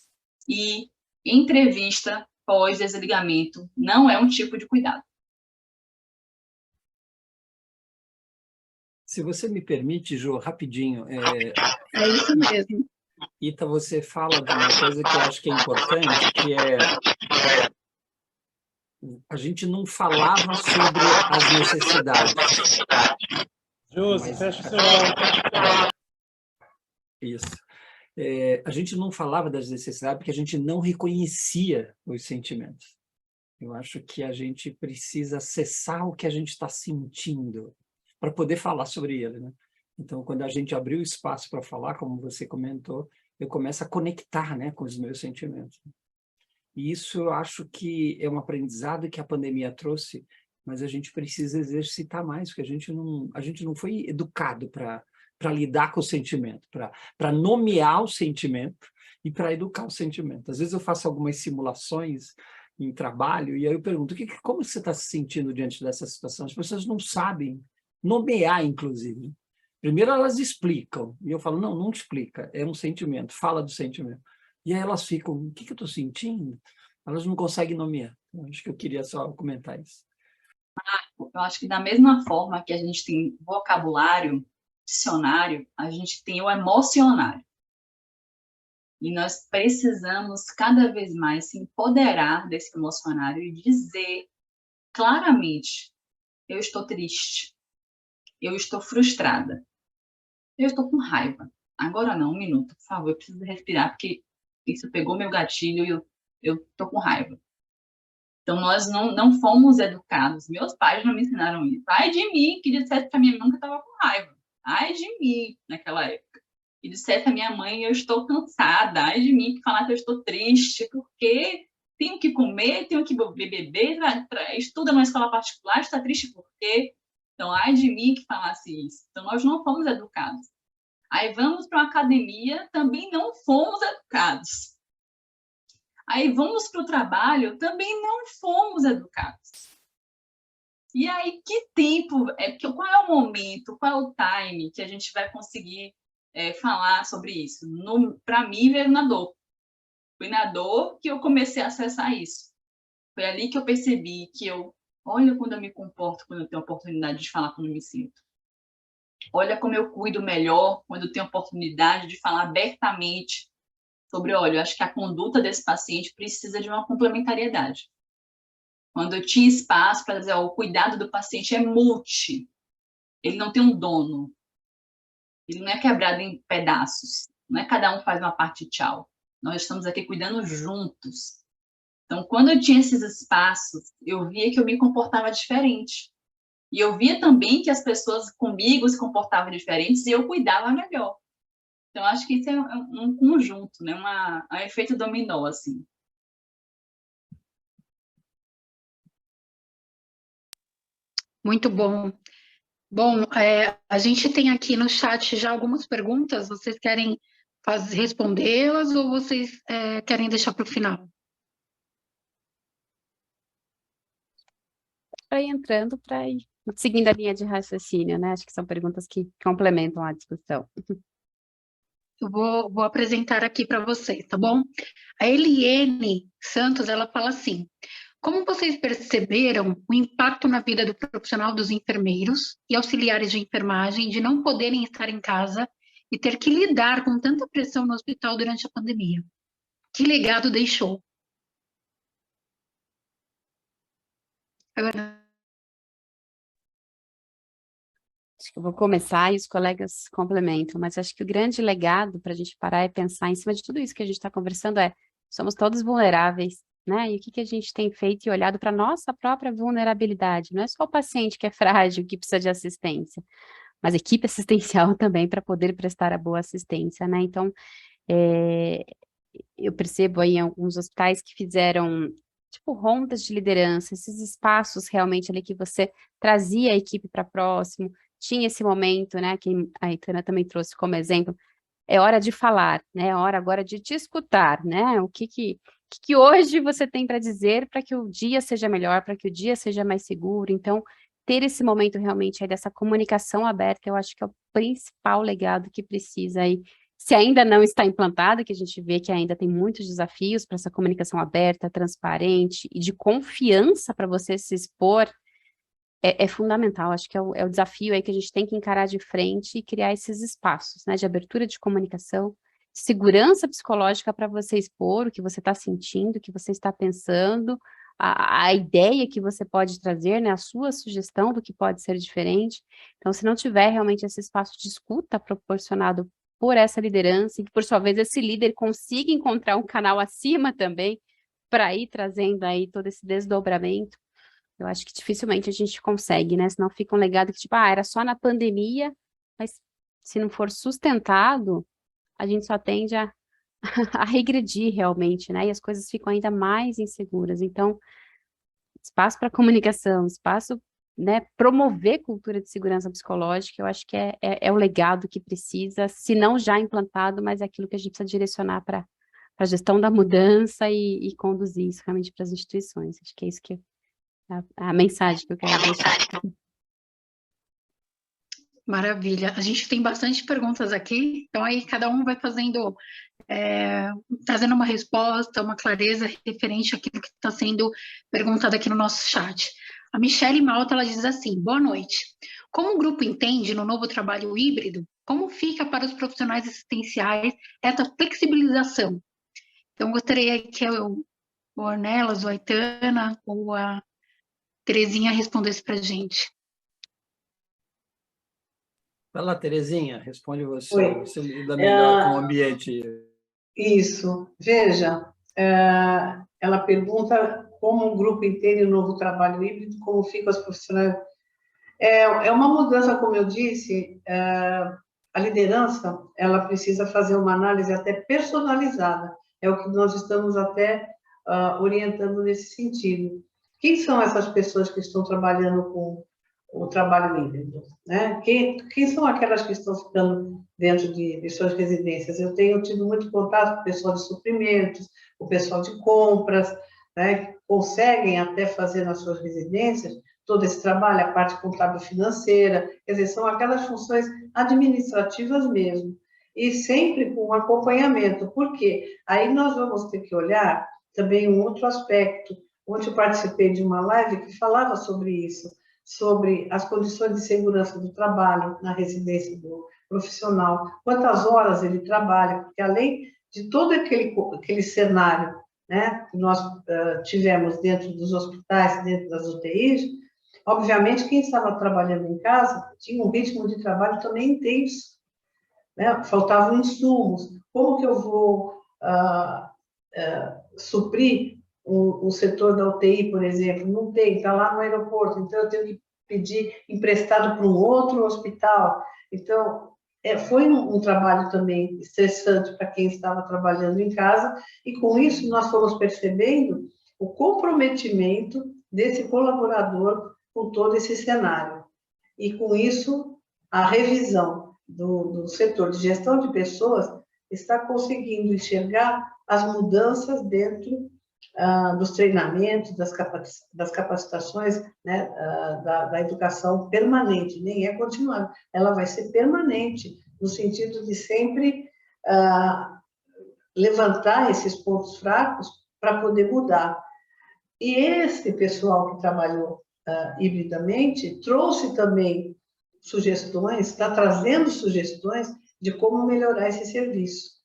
Speaker 3: E entrevista pós-desligamento não é um tipo de cuidado.
Speaker 5: Se você me permite, Jo, rapidinho.
Speaker 1: É isso mesmo.
Speaker 5: Ita, você fala de uma coisa que eu acho que é importante, que é a gente não falava sobre as necessidades.
Speaker 6: Jo, você fecha o seu áudio.
Speaker 5: Isso. A gente não falava das necessidades porque a gente não reconhecia os sentimentos. Eu acho que a gente precisa acessar o que a gente está sentindo para poder falar sobre ele, né? Então, quando a gente abriu o espaço para falar, como você comentou, eu começo a conectar, né, com os meus sentimentos. E isso eu acho que é um aprendizado que a pandemia trouxe, mas a gente precisa exercitar mais, porque a gente não foi educado para lidar com o sentimento, para nomear o sentimento e para educar o sentimento. Às vezes eu faço algumas simulações em trabalho e aí eu pergunto, como você está se sentindo diante dessa situação? As pessoas não sabem nomear, inclusive. Primeiro elas explicam, e eu falo, não explica, é um sentimento, fala do sentimento. E aí elas ficam, o que eu estou sentindo? Elas não conseguem nomear. Eu acho que eu queria só comentar isso.
Speaker 3: Eu acho que da mesma forma que a gente tem vocabulário, dicionário, a gente tem o emocionário. E nós precisamos cada vez mais se empoderar desse emocionário e dizer claramente: eu estou triste, eu estou frustrada, eu estou com raiva. Agora não, um minuto, por favor, eu preciso respirar, porque isso pegou meu gatilho e eu estou com raiva. Então, nós não fomos educados. Meus pais não me ensinaram isso. Ai de mim, que dissesse para minha mãe que eu estava com raiva. Ai de mim, naquela época. Que dissesse a minha mãe, eu estou cansada. Ai de mim, que falar que eu estou triste, porque tenho que comer, tenho que beber, estuda numa escola particular, está triste por quê? Então, ai de mim que falasse isso. Então, nós não fomos educados. Aí vamos para uma academia, também não fomos educados. Aí vamos para o trabalho, também não fomos educados. E aí, que tempo, qual é o momento, qual é o time que a gente vai conseguir falar sobre isso? Para mim, veio na dor. Foi na dor que eu comecei a acessar isso. Foi ali que eu percebi que olha como eu me comporto quando eu tenho a oportunidade de falar como eu me sinto. Olha como eu cuido melhor quando eu tenho a oportunidade de falar abertamente sobre, olha, eu acho que a conduta desse paciente precisa de uma complementariedade. Quando eu tinha espaço para dizer, o cuidado do paciente é multi, ele não tem um dono, ele não é quebrado em pedaços, não é cada um faz uma parte e tchau. Nós estamos aqui cuidando juntos. Então, quando eu tinha esses espaços, eu via que eu me comportava diferente. E eu via também que as pessoas comigo se comportavam diferentes e eu cuidava melhor. Então, acho que isso é um conjunto, né? Um efeito dominó, assim.
Speaker 1: Muito bom. Bom, a gente tem aqui no chat já algumas perguntas. Vocês querem respondê-las ou vocês querem deixar para o final?
Speaker 4: Para ir entrando, para ir seguindo a linha de raciocínio, né? Acho que são perguntas que complementam a discussão.
Speaker 1: Eu vou apresentar aqui para vocês, tá bom? A Eliene Santos, ela fala assim: como vocês perceberam o impacto na vida do profissional dos enfermeiros e auxiliares de enfermagem de não poderem estar em casa e ter que lidar com tanta pressão no hospital durante a pandemia? Que legado deixou?
Speaker 4: Acho que eu vou começar e os colegas complementam, mas acho que o grande legado para a gente parar e pensar em cima de tudo isso que a gente está conversando somos todos vulneráveis, né? E o que a gente tem feito e olhado para a nossa própria vulnerabilidade. Não é só o paciente que é frágil, que precisa de assistência, mas a equipe assistencial também para poder prestar a boa assistência, né? Então, eu percebo aí em alguns hospitais que fizeram tipo rondas de liderança, esses espaços realmente ali que você trazia a equipe para próximo, tinha esse momento, né, que a Aitana também trouxe como exemplo, é hora de falar, né, é hora agora de te escutar, né, o que hoje você tem para dizer para que o dia seja melhor, para que o dia seja mais seguro. Então, ter esse momento realmente aí dessa comunicação aberta, eu acho que é o principal legado que precisa aí, se ainda não está implantado, que a gente vê que ainda tem muitos desafios para essa comunicação aberta, transparente e de confiança para você se expor, é fundamental. Acho que é o desafio aí que a gente tem que encarar de frente e criar esses espaços, né, de abertura de comunicação, segurança psicológica para você expor o que você está sentindo, o que você está pensando, a ideia que você pode trazer, né, a sua sugestão do que pode ser diferente. Então, se não tiver realmente esse espaço de escuta proporcionado por essa liderança, e que, por sua vez, esse líder consiga encontrar um canal acima também, para ir trazendo aí todo esse desdobramento, eu acho que dificilmente a gente consegue, né? Senão fica um legado que, tipo, era só na pandemia, mas se não for sustentado, a gente só tende a regredir realmente, né? E as coisas ficam ainda mais inseguras. Então, espaço para comunicação, espaço, né, promover cultura de segurança psicológica, eu acho que é o legado que precisa, se não já implantado, mas é aquilo que a gente precisa direcionar para a gestão da mudança e conduzir isso realmente para as instituições. Acho que é isso que a mensagem que eu quero deixar.
Speaker 1: Maravilha. A gente tem bastante perguntas aqui, então aí cada um vai fazendo, trazendo uma resposta, uma clareza referente àquilo que está sendo perguntado aqui no nosso chat. A Michele Malta, ela diz assim: boa noite. Como o grupo entende no novo trabalho híbrido, como fica para os profissionais assistenciais essa flexibilização? Então, gostaria que o Ornelas, o Aitana ou a Terezinha respondesse para a gente.
Speaker 5: Vai lá, Terezinha, responde você.
Speaker 2: Oi.
Speaker 5: Você lida melhor com o ambiente.
Speaker 2: Isso. Veja, ela pergunta como o grupo entende o novo trabalho híbrido, como ficam os profissionais. É uma mudança, como eu disse, a liderança, ela precisa fazer uma análise até personalizada. É o que nós estamos até orientando nesse sentido. Quem são essas pessoas que estão trabalhando com o trabalho híbrido? Né? Quem são aquelas que estão ficando dentro de suas residências? Eu tenho tido muito contato com o pessoal de suprimentos, o pessoal de compras, né, que conseguem até fazer nas suas residências todo esse trabalho, a parte contábil financeira, quer dizer, são aquelas funções administrativas mesmo, e sempre com acompanhamento, porque aí nós vamos ter que olhar também um outro aspecto. Ontem eu participei de uma live que falava sobre isso, sobre as condições de segurança do trabalho na residência do profissional, quantas horas ele trabalha, porque além de todo aquele cenário, né, que nós tivemos dentro dos hospitais, dentro das UTIs, obviamente, quem estava trabalhando em casa tinha um ritmo de trabalho também intenso, né? Faltavam insumos. Como que eu vou suprir o setor da UTI, por exemplo? Não tem, está lá no aeroporto, então eu tenho que pedir emprestado para um outro hospital. Então, foi um trabalho também estressante para quem estava trabalhando em casa, e com isso nós fomos percebendo o comprometimento desse colaborador com todo esse cenário. E, com isso, a revisão do setor de gestão de pessoas está conseguindo enxergar as mudanças dentro dos treinamentos, das capacitações, né, da educação permanente, nem é continuada, ela vai ser permanente, no sentido de sempre levantar esses pontos fracos para poder mudar. E esse pessoal que trabalhou hibridamente trouxe também sugestões, está trazendo sugestões de como melhorar esse serviço.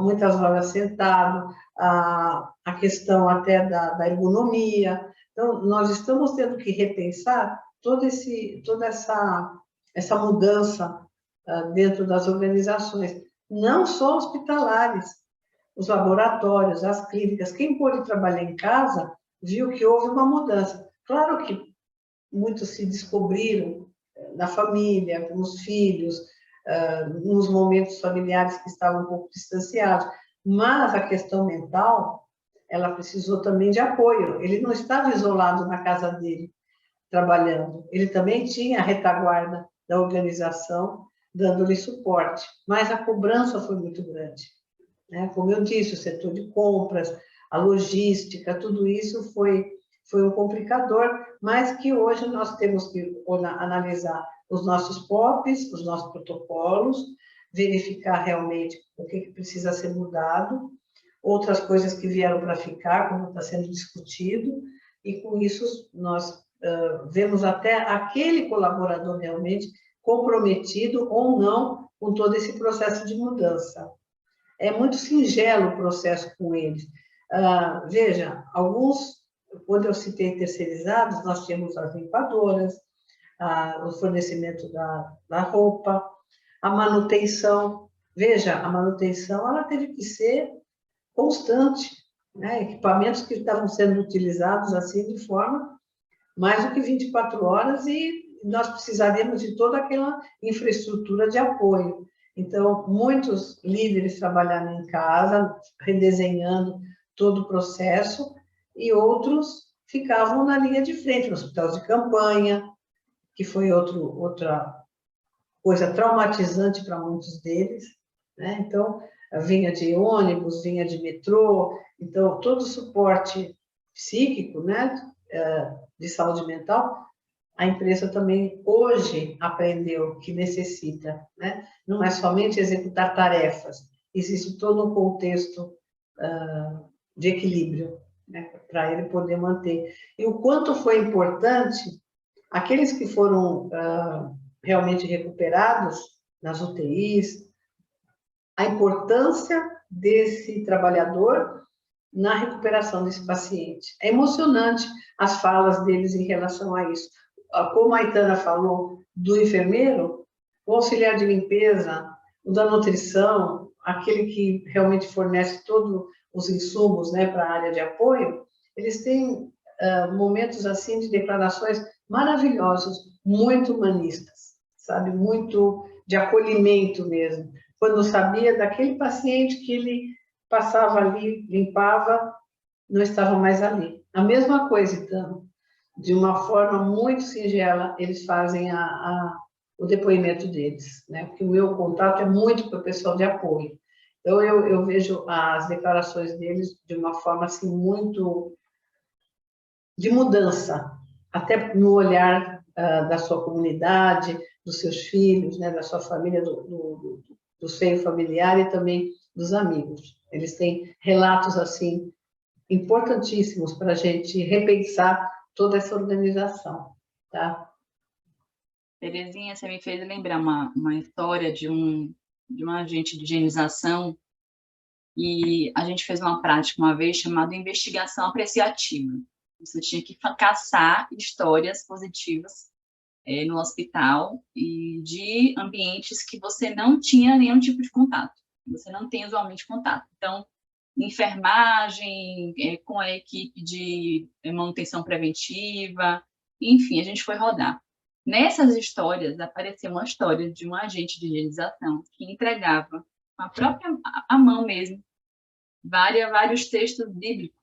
Speaker 2: Muitas horas sentado, a questão até da ergonomia. Então, nós estamos tendo que repensar toda essa mudança dentro das organizações, não só hospitalares, os laboratórios, as clínicas. Quem pôde trabalhar em casa viu que houve uma mudança. Claro que muitos se descobriram na família, com os filhos, nos momentos familiares que estavam um pouco distanciados, mas a questão mental, ela precisou também de apoio. Ele não estava isolado na casa dele, trabalhando. Ele também tinha a retaguarda da organização, dando-lhe suporte, mas a cobrança foi muito grande. Né? Como eu disse, o setor de compras, a logística, tudo isso foi um complicador, mas que hoje nós temos que analisar os nossos POPs, os nossos protocolos, verificar realmente o que precisa ser mudado, outras coisas que vieram para ficar, como está sendo discutido, e com isso nós vemos até aquele colaborador realmente comprometido ou não com todo esse processo de mudança. É muito singelo o processo com eles. Veja, quando eu citei terceirizados, nós tínhamos as limpadoras, o fornecimento da roupa, a manutenção. Veja, a manutenção ela teve que ser constante, né? Equipamentos que estavam sendo utilizados assim de forma mais do que 24 horas, e nós precisaríamos de toda aquela infraestrutura de apoio. Então, muitos líderes trabalharam em casa, redesenhando todo o processo, e outros ficavam na linha de frente, no hospital de campanha, que foi outra coisa traumatizante para muitos deles, né? Então, vinha de ônibus, vinha de metrô, então, todo o suporte psíquico, né, de saúde mental, a empresa também hoje aprendeu que necessita, né? Não é somente executar tarefas, existe todo um contexto de equilíbrio, né, para ele poder manter. E o quanto foi importante Aqueles que foram realmente recuperados nas UTIs, a importância desse trabalhador na recuperação desse paciente. É emocionante as falas deles em relação a isso. Como a Aitana falou, do enfermeiro, o auxiliar de limpeza, o da nutrição, aquele que realmente fornece todos os insumos, né, para a área de apoio, eles têm momentos assim de declarações maravilhosos, muito humanistas, sabe, muito de acolhimento mesmo. Quando sabia daquele paciente que ele passava ali, limpava, não estava mais ali. A mesma coisa, então, de uma forma muito singela, eles fazem o depoimento deles, né? Porque o meu contato é muito para o pessoal de apoio. Então, eu vejo as declarações deles de uma forma, assim, muito de mudança, até no olhar da sua comunidade, dos seus filhos, né? Da sua família, do seio familiar e também dos amigos. Eles têm relatos, assim, importantíssimos para a gente repensar toda essa organização, tá?
Speaker 3: Terezinha, você me fez lembrar uma história de um agente de higienização, e a gente fez uma prática uma vez chamada investigação apreciativa. Você tinha que caçar histórias positivas no hospital e de ambientes que você não tinha nenhum tipo de contato, você não tem usualmente contato. Então, enfermagem, com a equipe de manutenção preventiva, enfim, a gente foi rodar. Nessas histórias, apareceu uma história de um agente de higienização que entregava a própria a mão mesmo, vários textos bíblicos.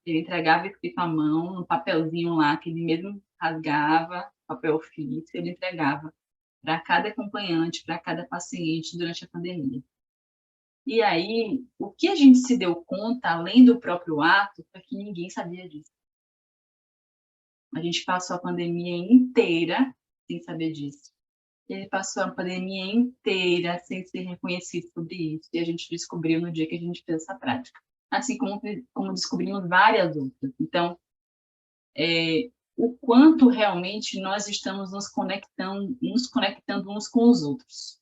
Speaker 3: Ele entregava escrito à mão, no papelzinho lá, que ele mesmo rasgava, papel ofício, ele entregava para cada acompanhante, para cada paciente durante a pandemia. E aí, o que a gente se deu conta, além do próprio ato, é que ninguém sabia disso. A gente passou a pandemia inteira sem saber disso. Ele passou a pandemia inteira sem ser reconhecido sobre isso. E a gente descobriu no dia que a gente fez essa prática. Assim como descobrimos várias outras. Então, o quanto realmente nós estamos nos conectando uns com os outros.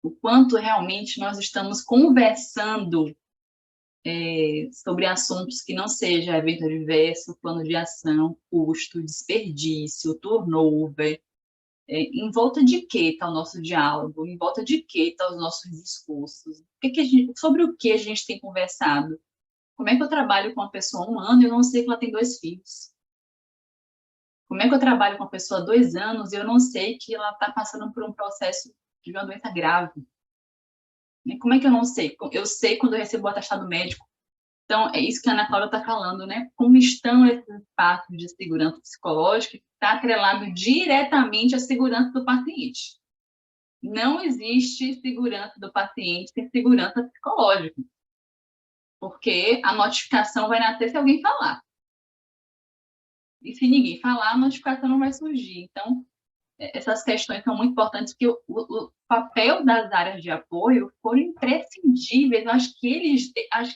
Speaker 3: O quanto realmente nós estamos conversando sobre assuntos que não seja evento adverso, plano de ação, custo, desperdício, turnover. Em volta de que está o nosso diálogo? Em volta de que estão os nossos discursos? Sobre o que a gente tem conversado? Como é que eu trabalho com uma pessoa há 1 ano e eu não sei que ela tem 2 filhos? Como é que eu trabalho com uma pessoa há 2 anos e eu não sei que ela está passando por um processo de uma doença grave? Como é que eu não sei? Eu sei quando eu recebo o atestado médico. Então, é isso que a Ana Cláudia está falando, né? Como estão esses espaços de segurança psicológica que está atrelado diretamente à segurança do paciente. Não existe segurança do paciente sem segurança psicológica, porque a notificação vai nascer se alguém falar. E se ninguém falar, a notificação não vai surgir. Então, essas questões são muito importantes, porque o papel das áreas de apoio foram imprescindíveis. Acho que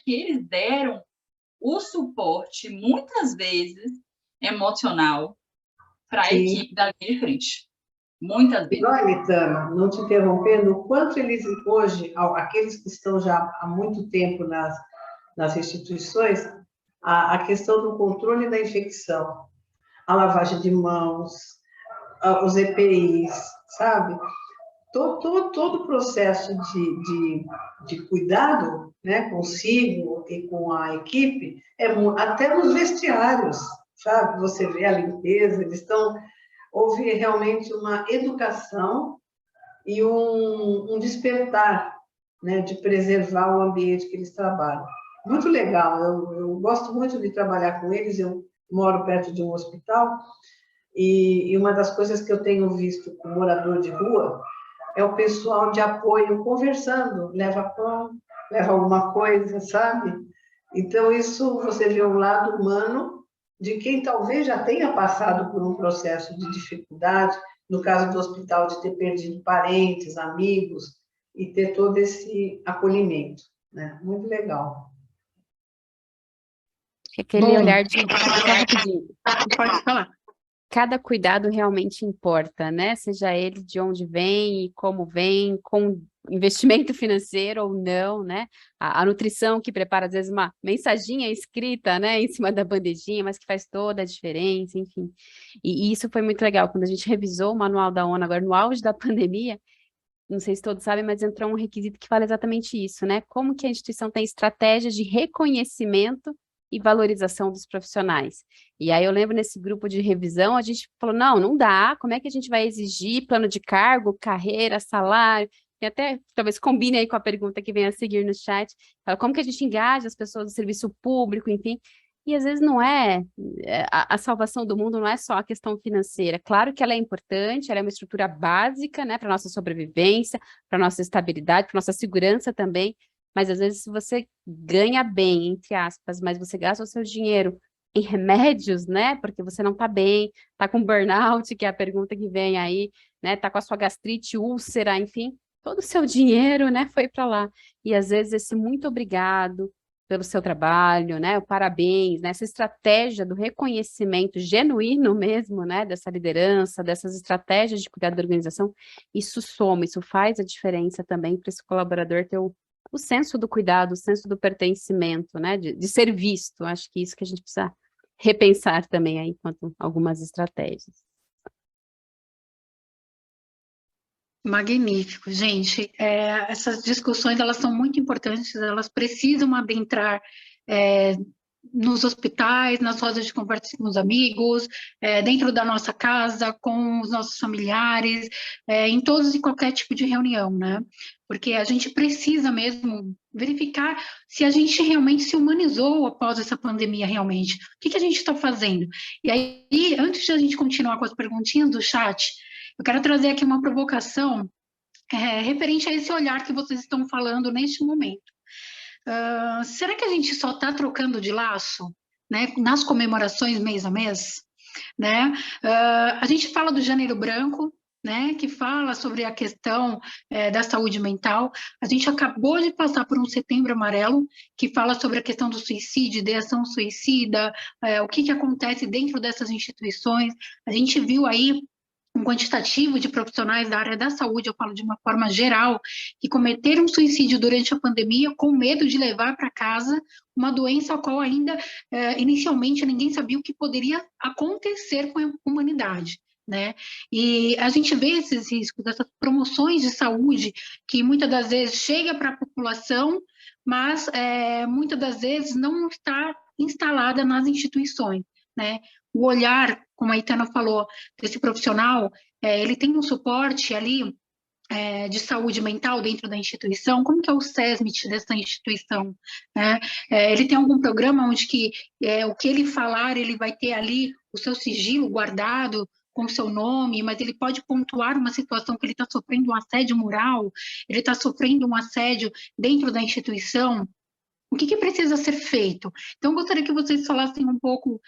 Speaker 3: eles deram o suporte, muitas vezes, emocional, para a equipe da linha de frente. Muitas vezes.
Speaker 2: Olha, Tana, não te interrompendo, o quanto eles hoje, aqueles que estão já há muito tempo nas instituições, a questão do controle da infecção, a lavagem de mãos, os EPIs, sabe? Todo o processo de cuidado, né, consigo e com a equipe, até nos vestiários, sabe? Você vê a limpeza, houve realmente uma educação e um despertar, né, de preservar o ambiente que eles trabalham. Muito legal, eu gosto muito de trabalhar com eles, eu moro perto de um hospital, e uma das coisas que eu tenho visto com morador de rua é o pessoal de apoio conversando, leva pão, leva alguma coisa, sabe? Então, isso você vê um lado humano de quem talvez já tenha passado por um processo de dificuldade, no caso do hospital, de ter perdido parentes, amigos, e ter todo esse acolhimento, né? Muito legal.
Speaker 4: Aquele olhar de... Só rapidinho.
Speaker 1: Pode falar.
Speaker 4: cada cuidado realmente importa, né? Seja ele de onde vem e como vem, com investimento financeiro ou não, né? A nutrição que prepara, às vezes, uma mensaginha escrita, né, em cima da bandejinha, mas que faz toda a diferença, enfim. E isso foi muito legal, quando a gente revisou o manual da ONU agora no auge da pandemia, não sei se todos sabem, mas entrou um requisito que fala exatamente isso, né? Como que a instituição tem estratégias de reconhecimento e valorização dos profissionais. E aí eu lembro nesse grupo de revisão, a gente falou, não dá, como é que a gente vai exigir plano de cargo, carreira, salário, e até talvez combine aí com a pergunta que vem a seguir no chat, fala, como que a gente engaja as pessoas do serviço público, enfim, e às vezes não a salvação do mundo não é só a questão financeira. Claro que ela é importante, ela é uma estrutura básica, né, para a nossa sobrevivência, para a nossa estabilidade, para a nossa segurança também, mas às vezes se você ganha bem, entre aspas, mas você gasta o seu dinheiro em remédios, né, porque você não está bem, está com burnout, que é a pergunta que vem aí, né, está com a sua gastrite, úlcera, enfim, todo o seu dinheiro, né, foi para lá. E às vezes esse muito obrigado pelo seu trabalho, né, o parabéns, né, essa estratégia do reconhecimento genuíno mesmo, né, dessa liderança, dessas estratégias de cuidado da organização, isso soma, isso faz a diferença também para esse colaborador ter o senso do cuidado, o senso do pertencimento, né, de ser visto. Acho que isso que a gente precisa repensar também aí, quanto algumas estratégias.
Speaker 1: Magnífico, gente. Essas discussões, elas são muito importantes, elas precisam adentrar nos hospitais, nas rodas de conversa com os amigos, dentro da nossa casa, com os nossos familiares, em todos e qualquer tipo de reunião, né? Porque a gente precisa mesmo verificar se a gente realmente se humanizou após essa pandemia realmente. O que a gente está fazendo? E aí, antes de a gente continuar com as perguntinhas do chat, eu quero trazer aqui uma provocação referente a esse olhar que vocês estão falando neste momento. Será que a gente só está trocando de laço, né, nas comemorações mês a mês? Né? A gente fala do Janeiro Branco, né, que fala sobre a questão da saúde mental. A gente acabou de passar por um Setembro Amarelo, que fala sobre a questão do suicídio, ideação suicida, o que acontece dentro dessas instituições. A gente viu aí um quantitativo de profissionais da área da saúde, eu falo de uma forma geral, que cometeram suicídio durante a pandemia com medo de levar para casa uma doença a qual ainda, inicialmente, ninguém sabia o que poderia acontecer com a humanidade. Né? E a gente vê esses riscos, essas promoções de saúde, que muitas das vezes chega para a população, mas muitas das vezes não está instalada nas instituições. Né? O olhar, como a Itana falou, desse profissional, ele tem um suporte ali de saúde mental dentro da instituição. Como que é o SESMIT dessa instituição? Né? Ele tem algum programa onde que o que ele falar, ele vai ter ali o seu sigilo guardado com o seu nome, mas ele pode pontuar uma situação que ele está sofrendo um assédio moral, ele está sofrendo um assédio dentro da instituição. O que precisa ser feito? Então, eu gostaria que vocês falassem um pouco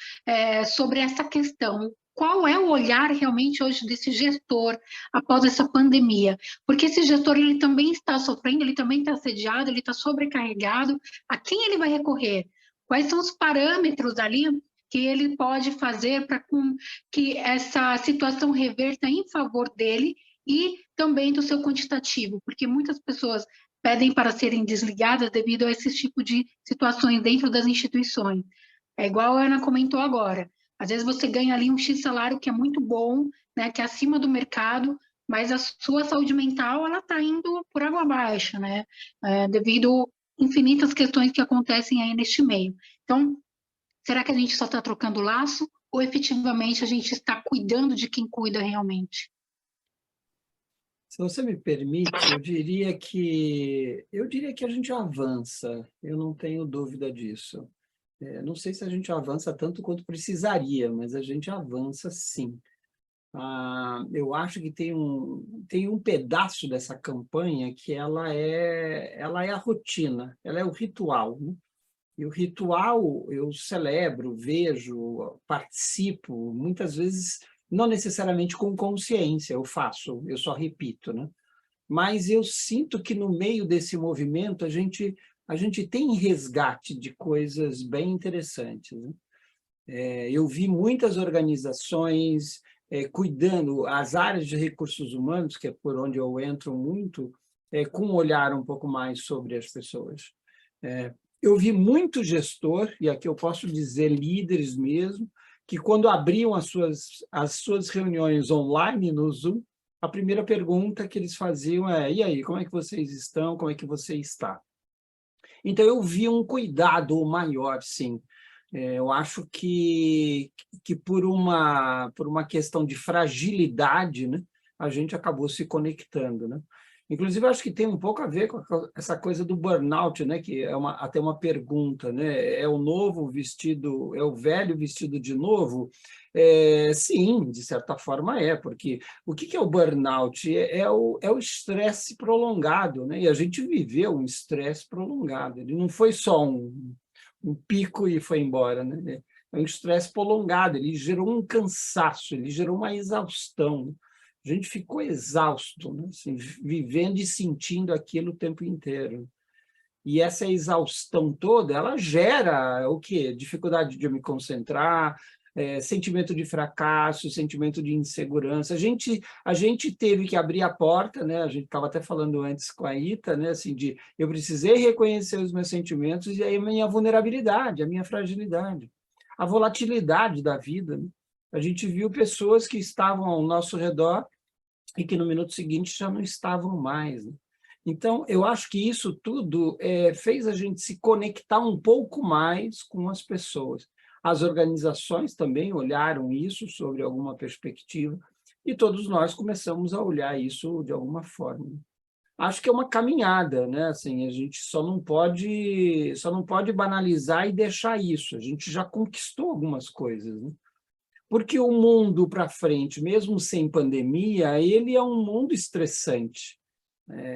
Speaker 1: sobre essa questão. Qual é o olhar realmente hoje desse gestor após essa pandemia? Porque esse gestor ele também está sofrendo, ele também está assediado, ele está sobrecarregado. A quem ele vai recorrer? Quais são os parâmetros ali que ele pode fazer para que essa situação reverta em favor dele e também do seu quantitativo? Porque muitas pessoas pedem para serem desligadas devido a esse tipo de situações dentro das instituições. É igual a Ana comentou agora. Às vezes você ganha ali um X salário que é muito bom, né, que é acima do mercado, mas a sua saúde mental ela está indo por água abaixo, né, devido a infinitas questões que acontecem aí neste meio. Então, será que a gente só está trocando laço ou efetivamente a gente está cuidando de quem cuida realmente?
Speaker 5: Se você me permite, eu diria que a gente avança, eu não tenho dúvida disso. Não sei se a gente avança tanto quanto precisaria, mas a gente avança sim. Eu acho que tem um pedaço dessa campanha que ela é a rotina, ela é o ritual, né? E o ritual eu celebro, vejo, participo, muitas vezes não necessariamente com consciência eu faço, eu só repito, né? Mas eu sinto que no meio desse movimento a gente tem resgate de coisas bem interessantes, né? Eu vi muitas organizações cuidando, as áreas de recursos humanos, que é por onde eu entro muito, com um olhar um pouco mais sobre as pessoas. Eu vi muito gestor, e aqui eu posso dizer líderes mesmo, que quando abriam as suas reuniões online no Zoom, a primeira pergunta que eles faziam é: e aí, como é que vocês estão? Como é que você está? Então, eu vi um cuidado maior, sim. Eu acho que por uma questão de fragilidade, né, a gente acabou se conectando, né? Inclusive, eu acho que tem um pouco a ver com essa coisa do burnout, né, que é até uma pergunta, né? É o novo vestido, é o velho vestido de novo? Sim, de certa forma porque o que é o burnout? É o estresse prolongado, né? E a gente viveu um estresse prolongado, ele não foi só um pico e foi embora, né? É um estresse prolongado, ele gerou um cansaço, ele gerou uma exaustão. A gente ficou exausto, né? Assim, vivendo e sentindo aquilo o tempo inteiro. E essa exaustão toda, ela gera o quê? Dificuldade de eu me concentrar, sentimento de fracasso, sentimento de insegurança. A gente teve que abrir a porta, né? A gente estava até falando antes com a Ita, né? Assim, eu precisei reconhecer os meus sentimentos e aí a minha vulnerabilidade, a minha fragilidade, a volatilidade da vida, né? A gente viu pessoas que estavam ao nosso redor e que no minuto seguinte já não estavam mais, né? Então, eu acho que isso tudo fez a gente se conectar um pouco mais com as pessoas. As organizações também olharam isso sobre alguma perspectiva e todos nós começamos a olhar isso de alguma forma. Acho que é uma caminhada, né? Assim, a gente só não pode banalizar e deixar isso. A gente já conquistou algumas coisas, né? Porque o mundo para frente, mesmo sem pandemia, ele é um mundo estressante.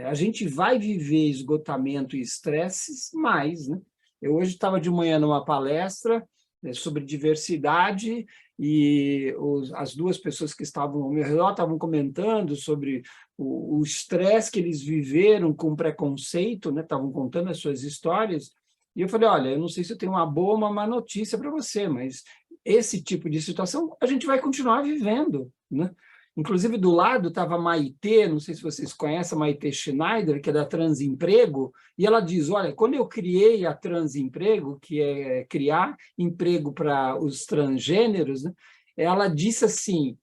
Speaker 5: A gente vai viver esgotamento e estresses mais, né? Eu hoje estava de manhã numa palestra sobre diversidade e as duas pessoas que estavam ao meu redor estavam comentando sobre o estresse que eles viveram com preconceito, né? Estavam contando as suas histórias, e eu falei: olha, eu não sei se eu tenho uma boa ou uma má notícia para você, mas esse tipo de situação a gente vai continuar vivendo, né? Inclusive, do lado estava a Maitê, não sei se vocês conhecem a Maitê Schneider, que é da Transemprego, e ela diz: olha, quando eu criei a Transemprego, que é criar emprego para os transgêneros, né, ela disse assim,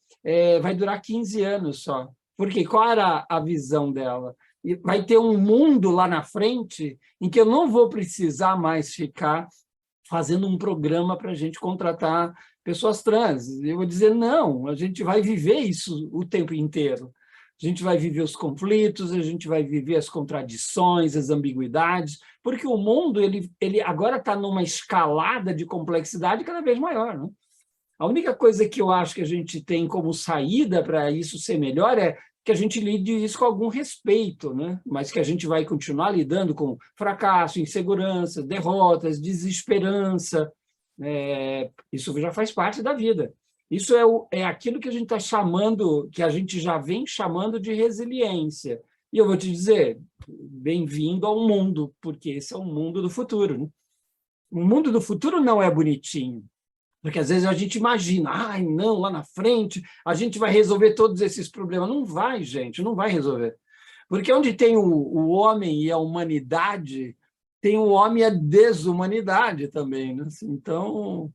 Speaker 5: vai durar 15 anos só. Porque qual era a visão dela? E vai ter um mundo lá na frente em que eu não vou precisar mais ficar fazendo um programa para a gente contratar pessoas trans. Eu vou dizer: não, a gente vai viver isso o tempo inteiro. A gente vai viver os conflitos, a gente vai viver as contradições, as ambiguidades, porque o mundo ele agora está numa escalada de complexidade cada vez maior, né? A única coisa que eu acho que a gente tem como saída para isso ser melhor é que a gente lide isso com algum respeito, né? Mas que a gente vai continuar lidando com fracasso, insegurança, derrotas, desesperança. Isso já faz parte da vida. Isso é aquilo que a gente está chamando, que a gente já vem chamando de resiliência. E eu vou te dizer, bem-vindo ao mundo, porque esse é o mundo do futuro, né? O mundo do futuro não é bonitinho. Porque às vezes a gente imagina: ai, não, lá na frente a gente vai resolver todos esses problemas. Não vai, gente, não vai resolver. Porque onde tem o homem e a humanidade, tem o homem e a desumanidade também, né? Então,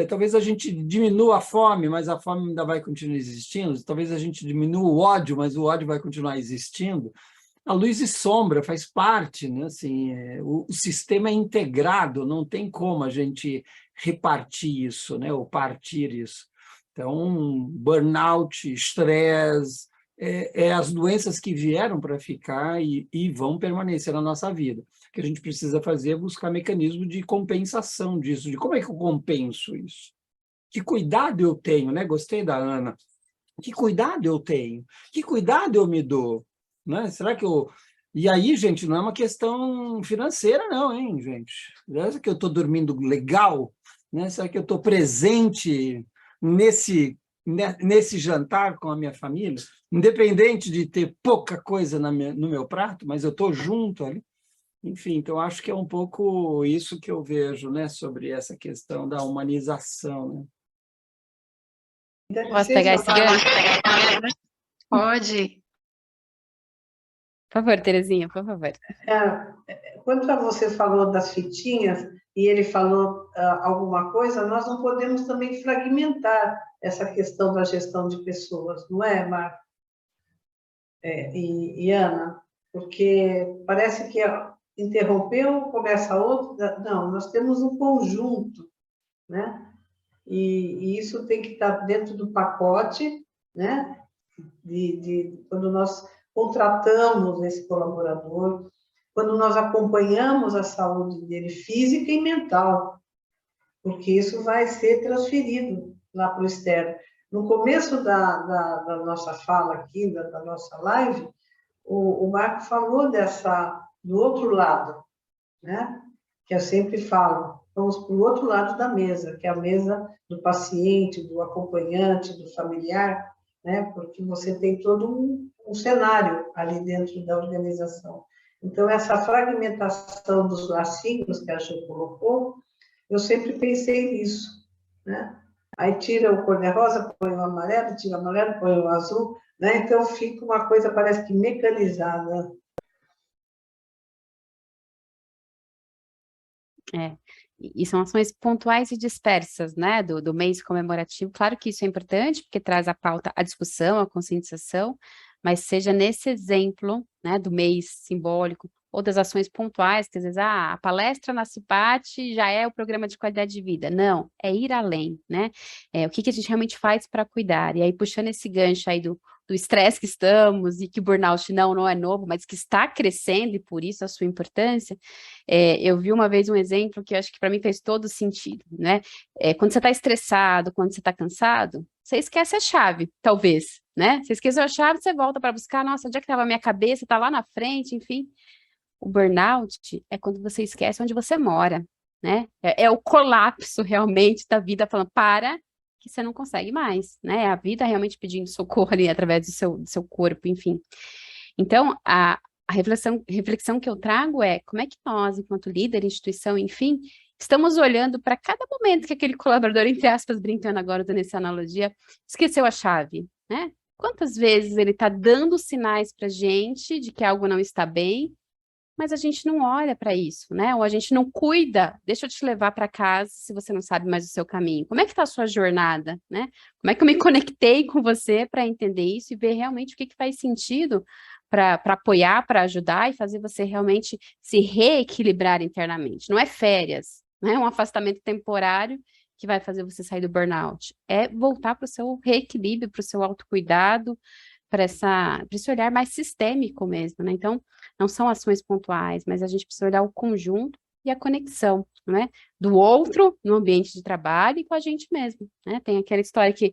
Speaker 5: talvez a gente diminua a fome, mas a fome ainda vai continuar existindo. Talvez a gente diminua o ódio, mas o ódio vai continuar existindo. A luz e sombra faz parte, né? Assim, o sistema é integrado, não tem como a gente repartir isso, né? Ou partir isso. Então, burnout, estresse, as doenças que vieram para ficar e vão permanecer na nossa vida. O que a gente precisa fazer é buscar mecanismo de compensação disso, de como é que eu compenso isso? Que cuidado eu tenho, né? Gostei da Ana. Que cuidado eu tenho? Que cuidado eu me dou? Né? Será que eu... E aí, gente, não é uma questão financeira, não, hein, gente? Será que eu estou dormindo legal? Né? Será que eu estou presente nesse jantar com a minha família? Independente de ter pouca coisa no meu prato, mas eu estou junto ali. Enfim, então acho que é um pouco isso que eu vejo, né, sobre essa questão da humanização, né?
Speaker 4: Posso pegar esse gancho?
Speaker 1: Pode.
Speaker 4: Por favor, Terezinha, por favor.
Speaker 2: Quando você falou das fitinhas e ele falou alguma coisa, nós não podemos também fragmentar essa questão da gestão de pessoas, não é, Marco? E Ana? Porque parece que interrompeu, começa outra. Não, nós temos um conjunto, né? E isso tem que estar dentro do pacote, né? Quando nós contratamos esse colaborador, quando nós acompanhamos a saúde dele física e mental, porque isso vai ser transferido lá para o externo. No começo da nossa fala aqui, da nossa live, o Marco falou do outro lado, né? Que eu sempre falo, vamos para o outro lado da mesa, que é a mesa do paciente, do acompanhante, do familiar, né? Porque você tem todo um cenário ali dentro da organização. Então, essa fragmentação dos lacinhos que a Ju colocou, eu sempre pensei nisso, né? Aí tira o cor-de-rosa, põe o amarelo, tira o amarelo, põe o azul, né? Então, fica uma coisa, parece que mecanizada.
Speaker 4: E são ações pontuais e dispersas, né, do mês comemorativo. Claro que isso é importante, porque traz à pauta a discussão, a conscientização, mas seja nesse exemplo, né, do mês simbólico, ou das ações pontuais, que às vezes, a palestra na CIPAT já é o programa de qualidade de vida. Não, é ir além, né? O que a gente realmente faz para cuidar? E aí, puxando esse gancho aí do estresse que estamos, e que o burnout não é novo, mas que está crescendo, e por isso a sua importância, eu vi uma vez um exemplo que eu acho que para mim fez todo sentido, né? Quando você está estressado, quando você está cansado, você esquece a chave, talvez, né? Você esqueceu a chave, você volta para buscar, nossa, onde é que estava a minha cabeça? Está lá na frente, enfim. O burnout é quando você esquece onde você mora, né? É o colapso realmente da vida, falando, para, que você não consegue mais, né? É a vida realmente pedindo socorro ali através do seu corpo, enfim. Então, a reflexão que eu trago é como é que nós, enquanto líder, instituição, enfim, estamos olhando para cada momento que aquele colaborador, entre aspas, brincando agora, usando essa analogia, esqueceu a chave, né? Quantas vezes ele está dando sinais para a gente de que algo não está bem, mas a gente não olha para isso, né? Ou a gente não cuida, deixa eu te levar para casa se você não sabe mais o seu caminho. Como é que está a sua jornada, né? Como é que eu me conectei com você para entender isso e ver realmente o que faz sentido para apoiar, para ajudar e fazer você realmente se reequilibrar internamente. Não é férias, não é um afastamento temporário que vai fazer você sair do burnout. É voltar para o seu reequilíbrio, para o seu autocuidado, para esse olhar mais sistêmico mesmo, né? Então, não são ações pontuais, mas a gente precisa olhar o conjunto e a conexão, né? Do outro no ambiente de trabalho e com a gente mesmo, né? Tem aquela história que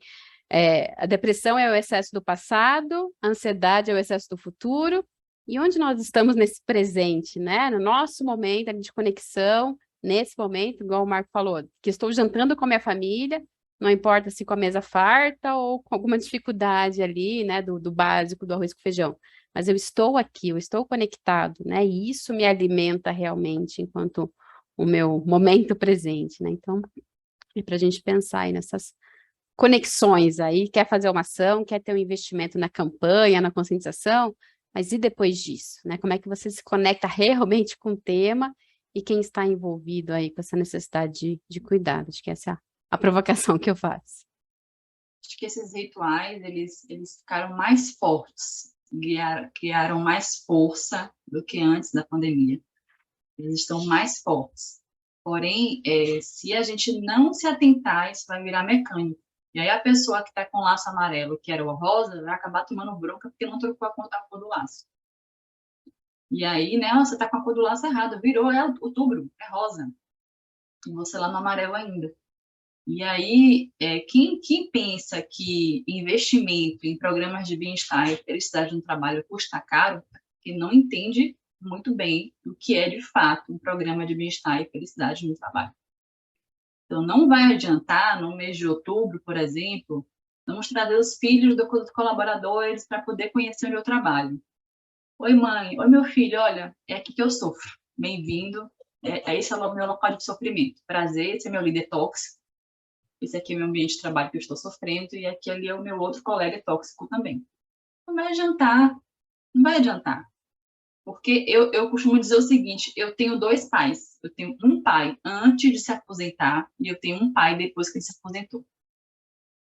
Speaker 4: a depressão é o excesso do passado, a ansiedade é o excesso do futuro, e onde nós estamos nesse presente, né? No nosso momento de conexão, nesse momento, igual o Marco falou, que estou jantando com a minha família, não importa se com a mesa farta ou com alguma dificuldade ali, né, do básico, do arroz com feijão. Mas eu estou aqui, eu estou conectado, né, e isso me alimenta realmente enquanto o meu momento presente, né. Então, é para a gente pensar aí nessas conexões aí, quer fazer uma ação, quer ter um investimento na campanha, na conscientização, mas e depois disso, né? Como é que você se conecta realmente com o tema e quem está envolvido aí com essa necessidade de cuidado? Acho que essa é a provocação que eu faço.
Speaker 3: Acho que esses rituais, eles ficaram mais fortes, criaram mais força do que antes da pandemia. Eles estão mais fortes. Porém, se a gente não se atentar, isso vai virar mecânico. E aí a pessoa que está com o laço amarelo, que era o rosa, vai acabar tomando bronca porque não trocou a cor do laço. E aí, né, você está com a cor do laço errada, virou outubro, é rosa. E você lá no amarelo ainda. E aí, quem pensa que investimento em programas de bem-estar e felicidade no trabalho custa caro, que não entende muito bem o que é, de fato, um programa de bem-estar e felicidade no trabalho. Então, não vai adiantar, no mês de outubro, por exemplo, vamos trazer os filhos dos colaboradores para poder conhecer onde eu trabalho. Oi, mãe. Oi, meu filho. Olha, é aqui que eu sofro. bem-vindo. Esse é o meu local de sofrimento. Prazer, esse é meu líder tóxico. Esse aqui é o meu ambiente de trabalho que eu estou sofrendo, e aqui ali é o meu outro colega tóxico também. Não vai adiantar, não vai adiantar. Porque eu costumo dizer o seguinte, eu tenho 2 pais. Eu tenho um pai antes de se aposentar e eu tenho um pai depois que ele se aposentou.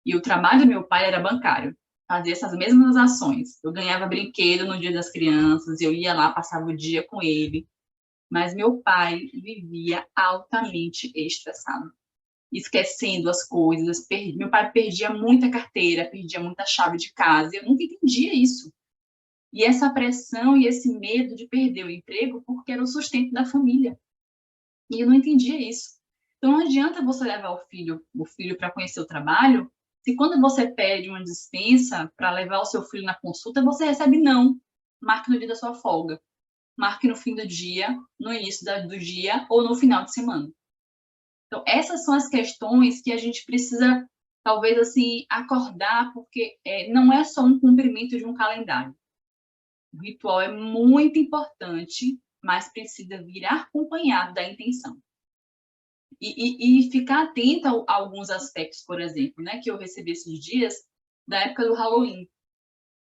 Speaker 3: E o trabalho do meu pai era bancário. Fazia essas mesmas ações. Eu ganhava brinquedo no dia das crianças, eu ia lá, passava o dia com ele. Mas meu pai vivia altamente estressado, esquecendo as coisas. Meu pai perdia muita carteira, perdia muita chave de casa. Eu nunca entendia isso. E essa pressão e esse medo de perder o emprego porque era o sustento da família. E eu não entendia isso. Então, não adianta você levar o filho para conhecer o trabalho, se quando você pede uma dispensa para levar o seu filho na consulta, você recebe não. Marque no dia da sua folga. Marque no fim do dia, no início do dia ou no final de semana. Então, essas são as questões que a gente precisa, talvez, assim, acordar, porque não é só um cumprimento de um calendário. O ritual é muito importante, mas precisa vir acompanhado da intenção. E ficar atento a alguns aspectos, por exemplo, né, que eu recebi esses dias, da época do Halloween.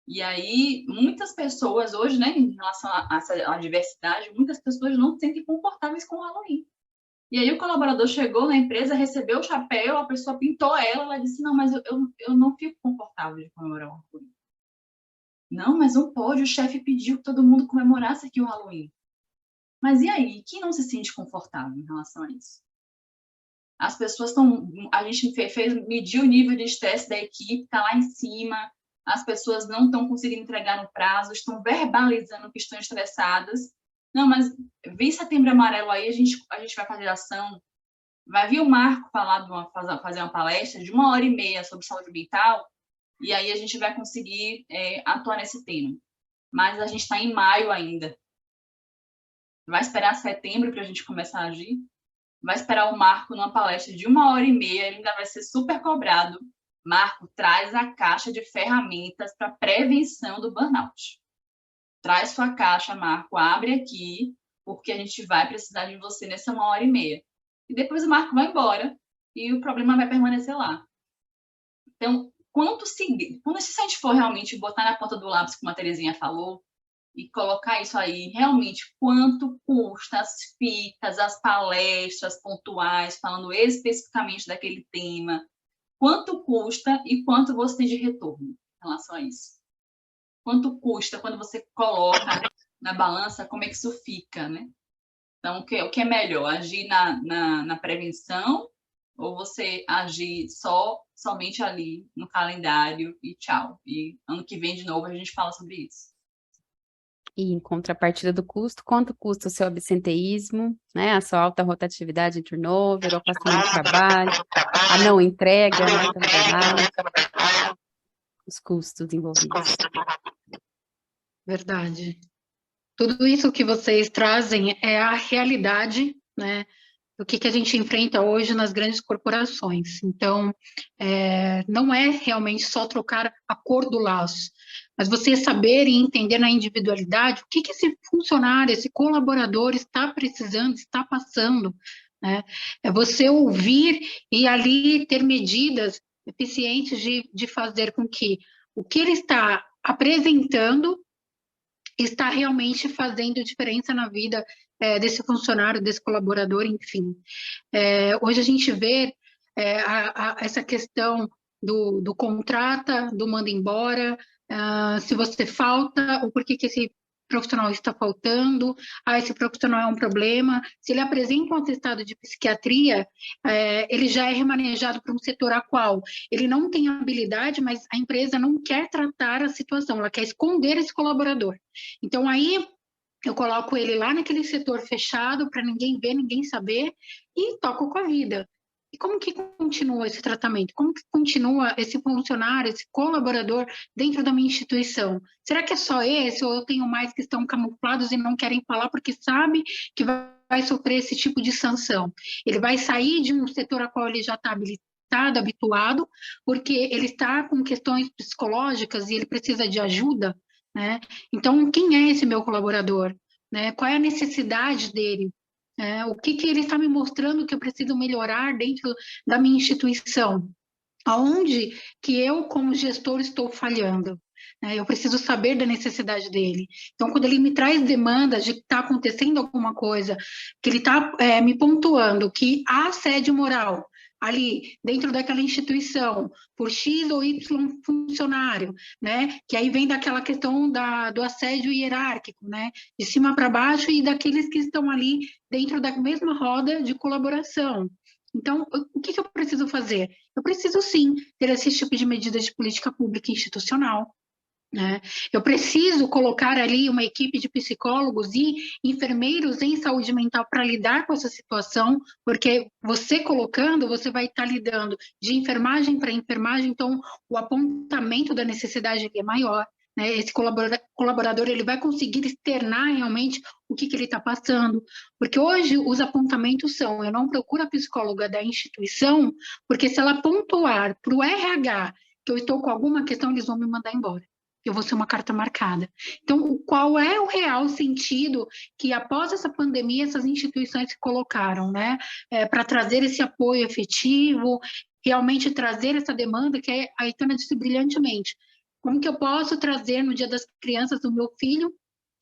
Speaker 3: E aí, muitas pessoas hoje, né, em relação à diversidade, muitas pessoas não se sentem confortáveis com o Halloween. E aí o colaborador chegou na empresa, recebeu o chapéu, a pessoa pintou ela disse, não, mas eu não fico confortável de comemorar o Halloween. Não, mas não pode, o chefe pediu que todo mundo comemorasse aqui o Halloween. Mas e aí? Quem não se sente confortável em relação a isso? As pessoas estão... A gente mediu o nível de estresse da equipe, está lá em cima, as pessoas não estão conseguindo entregar no prazo, estão verbalizando que estão estressadas. Não, mas vem Setembro Amarelo aí, a gente vai fazer ação. Vai vir o Marco fazer uma palestra de 1h30 sobre saúde mental, e aí a gente vai conseguir atuar nesse tema. Mas a gente está em maio ainda. Vai esperar setembro para a gente começar a agir? Vai esperar o Marco numa palestra de 1h30, ele ainda vai ser super cobrado. Marco, traz a caixa de ferramentas para prevenção do burnout. Traz sua caixa, Marco, abre aqui, porque a gente vai precisar de você nessa 1h30. E depois o Marco vai embora e o problema vai permanecer lá. Então, se a gente for realmente botar na ponta do lápis, como a Terezinha falou, e colocar isso aí, realmente, quanto custa as fitas, as palestras pontuais, falando especificamente daquele tema, quanto custa e quanto você tem de retorno em relação a isso. Quanto custa quando você coloca na balança, como é que isso fica, né? Então, o que é melhor? Agir na prevenção ou você agir somente ali no calendário e tchau? E ano que vem, de novo, a gente fala sobre isso.
Speaker 4: E em contrapartida do custo, quanto custa o seu absenteísmo, né? A sua alta rotatividade em turnover, o afastamento do trabalho, a não entrega, né, também, os custos envolvidos.
Speaker 1: Verdade. Tudo isso que vocês trazem é a realidade, né, do que a gente enfrenta hoje nas grandes corporações. Então, não é realmente só trocar a cor do laço, mas você saber e entender na individualidade o que esse funcionário, esse colaborador está precisando, está passando, né? É você ouvir e ali ter medidas eficientes de fazer com que o que ele está apresentando está realmente fazendo diferença na vida desse funcionário, desse colaborador, enfim. Hoje a gente vê essa questão do contrata, do manda embora, se você falta, o porquê que esse profissional está faltando, esse profissional é um problema. Se ele apresenta um atestado de psiquiatria, ele já é remanejado para um setor a qual ele não tem habilidade, mas a empresa não quer tratar a situação, ela quer esconder esse colaborador. Então, aí eu coloco ele lá naquele setor fechado, para ninguém ver, ninguém saber, e toco com a vida. E como que continua esse tratamento? Como que continua esse funcionário, esse colaborador dentro da minha instituição? Será que é só esse, ou eu tenho mais que estão camuflados e não querem falar porque sabe que vai sofrer esse tipo de sanção? Ele vai sair de um setor a qual ele já está habituado, porque ele está com questões psicológicas e ele precisa de ajuda, né? Então, quem é esse meu colaborador? né? Qual é a necessidade dele? O que ele está me mostrando que eu preciso melhorar dentro da minha instituição? Aonde que eu, como gestor, estou falhando? Eu preciso saber da necessidade dele. Então, quando ele me traz demandas de que está acontecendo alguma coisa, que ele está me pontuando que há assédio moral ali dentro daquela instituição, por X ou Y funcionário, né? Que aí vem daquela questão do assédio hierárquico, né? De cima para baixo e daqueles que estão ali dentro da mesma roda de colaboração. Então, o que eu preciso fazer? Eu preciso, sim, ter esse tipo de medidas de política pública institucional, né? Eu preciso colocar ali uma equipe de psicólogos e enfermeiros em saúde mental para lidar com essa situação, porque você colocando, você vai estar lidando de enfermagem para enfermagem, então o apontamento da necessidade é maior. Esse colaborador ele vai conseguir externar realmente o que ele está passando, porque hoje os apontamentos são, eu não procuro a psicóloga da instituição, porque se ela pontuar para o RH que eu estou com alguma questão, eles vão me mandar embora. Eu vou ser uma carta marcada. Então, qual é o real sentido que, após essa pandemia, essas instituições se colocaram, né? Para trazer esse apoio efetivo, realmente trazer essa demanda, que a Aitana disse brilhantemente. Como que eu posso trazer no Dia das Crianças do meu filho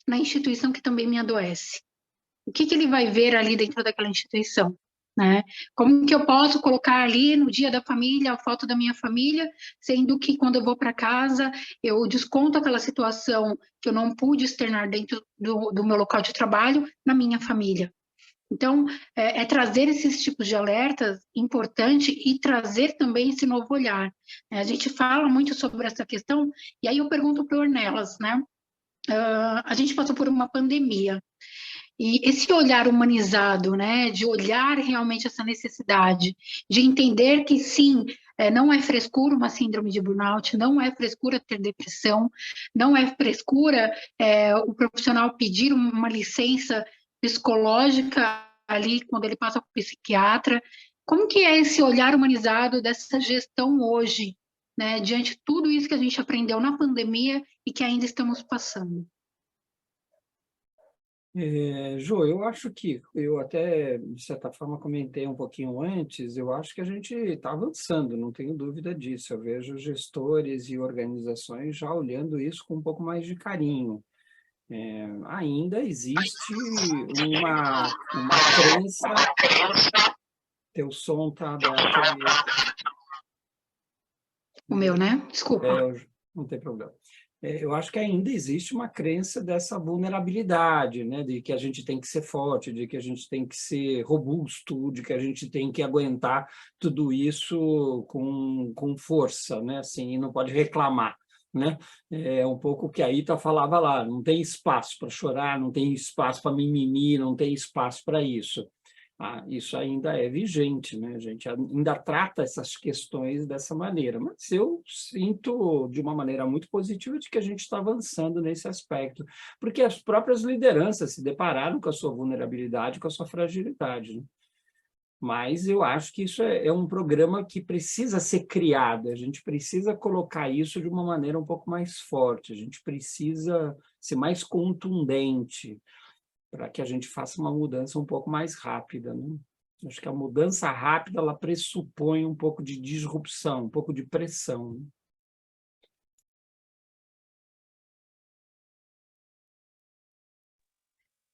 Speaker 1: na instituição que também me adoece? O que ele vai ver ali dentro daquela instituição? Né? Como que eu posso colocar ali no Dia da Família a foto da minha família, sendo que quando eu vou para casa eu desconto aquela situação que eu não pude externar dentro do meu local de trabalho na minha família? Então, trazer esses tipos de alertas importante e trazer também esse novo olhar. A gente fala muito sobre essa questão, e aí eu pergunto para o Ornelas, né? A gente passou por uma pandemia, e esse olhar humanizado, né, de olhar realmente essa necessidade, de entender que sim, não é frescura uma síndrome de burnout, não é frescura ter depressão, não é frescura o profissional pedir uma licença psicológica ali quando ele passa para o psiquiatra. Como que é esse olhar humanizado dessa gestão hoje, né, diante de tudo isso que a gente aprendeu na pandemia e que ainda estamos passando?
Speaker 5: Jô, eu acho que, eu até, de certa forma, comentei um pouquinho antes, eu acho que a gente está avançando, não tenho dúvida disso. Eu vejo gestores e organizações já olhando isso com um pouco mais de carinho. Ainda existe uma crença... Teu som está aberto.
Speaker 1: O meu, né? Desculpa.
Speaker 5: Não tem problema. Eu acho que ainda existe uma crença dessa vulnerabilidade, né? De que a gente tem que ser forte, de que a gente tem que ser robusto, de que a gente tem que aguentar tudo isso com força, né? Assim, e não pode reclamar, né? É um pouco o que a Ita falava lá, não tem espaço para chorar, não tem espaço para mimimi, não tem espaço para isso. Isso ainda é vigente, né? A gente ainda trata essas questões dessa maneira, mas eu sinto de uma maneira muito positiva de que a gente está avançando nesse aspecto, porque as próprias lideranças se depararam com a sua vulnerabilidade, com a sua fragilidade, né? Mas eu acho que isso é um programa que precisa ser criado, a gente precisa colocar isso de uma maneira um pouco mais forte, a gente precisa ser mais contundente, para que a gente faça uma mudança um pouco mais rápida, né? Acho que a mudança rápida ela pressupõe um pouco de disrupção, um pouco de pressão, né?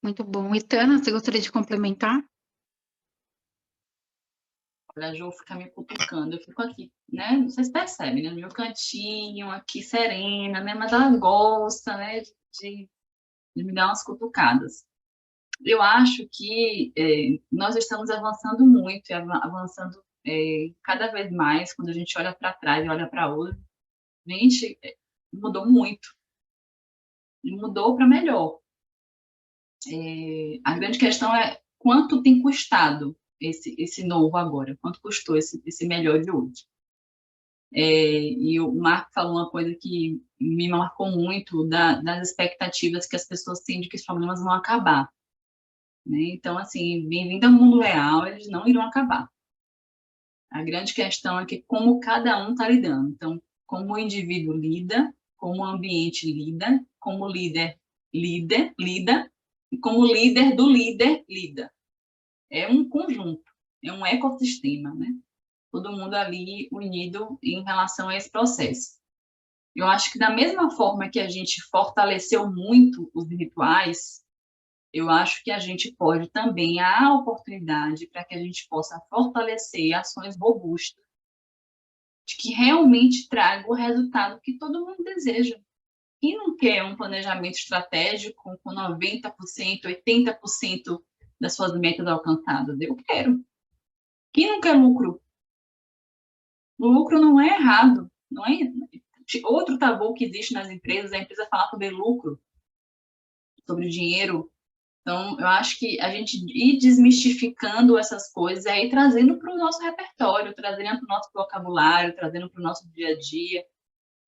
Speaker 1: Muito bom. Itana, você gostaria de complementar?
Speaker 3: A Jo fica me cutucando, eu fico aqui, né? Vocês percebem, né? No meu cantinho, aqui serena, né? Mas ela gosta, né? De me dar umas cutucadas. Eu acho que nós estamos avançando muito, avançando cada vez mais, quando a gente olha para trás e olha para hoje. Gente, mudou muito. E mudou para melhor. A grande questão é quanto tem custado esse novo agora, quanto custou esse melhor de hoje. E o Marco falou uma coisa que me marcou muito, das expectativas que as pessoas têm de que os problemas vão acabar. Né? Então, assim, bem-vindo ao mundo real, eles não irão acabar. A grande questão é que como cada um está lidando. Então, como o indivíduo lida, como o ambiente lida, como o líder lida, e como líder do líder, lida. É um conjunto, é um ecossistema, né? Todo mundo ali unido em relação a esse processo. Eu acho que da mesma forma que a gente fortaleceu muito os rituais, eu acho que a gente pode também, há oportunidade para que a gente possa fortalecer ações robustas, de que realmente tragam o resultado que todo mundo deseja. Quem não quer um planejamento estratégico com 90%, 80% das suas metas alcançadas? Eu quero. Quem não quer lucro? O lucro não é errado, não é? Outro tabu que existe nas empresas é a empresa falar sobre lucro, sobre dinheiro. Então, eu acho que a gente ir desmistificando essas coisas e aí trazendo para o nosso repertório, trazendo para o nosso vocabulário, trazendo para o nosso dia a dia.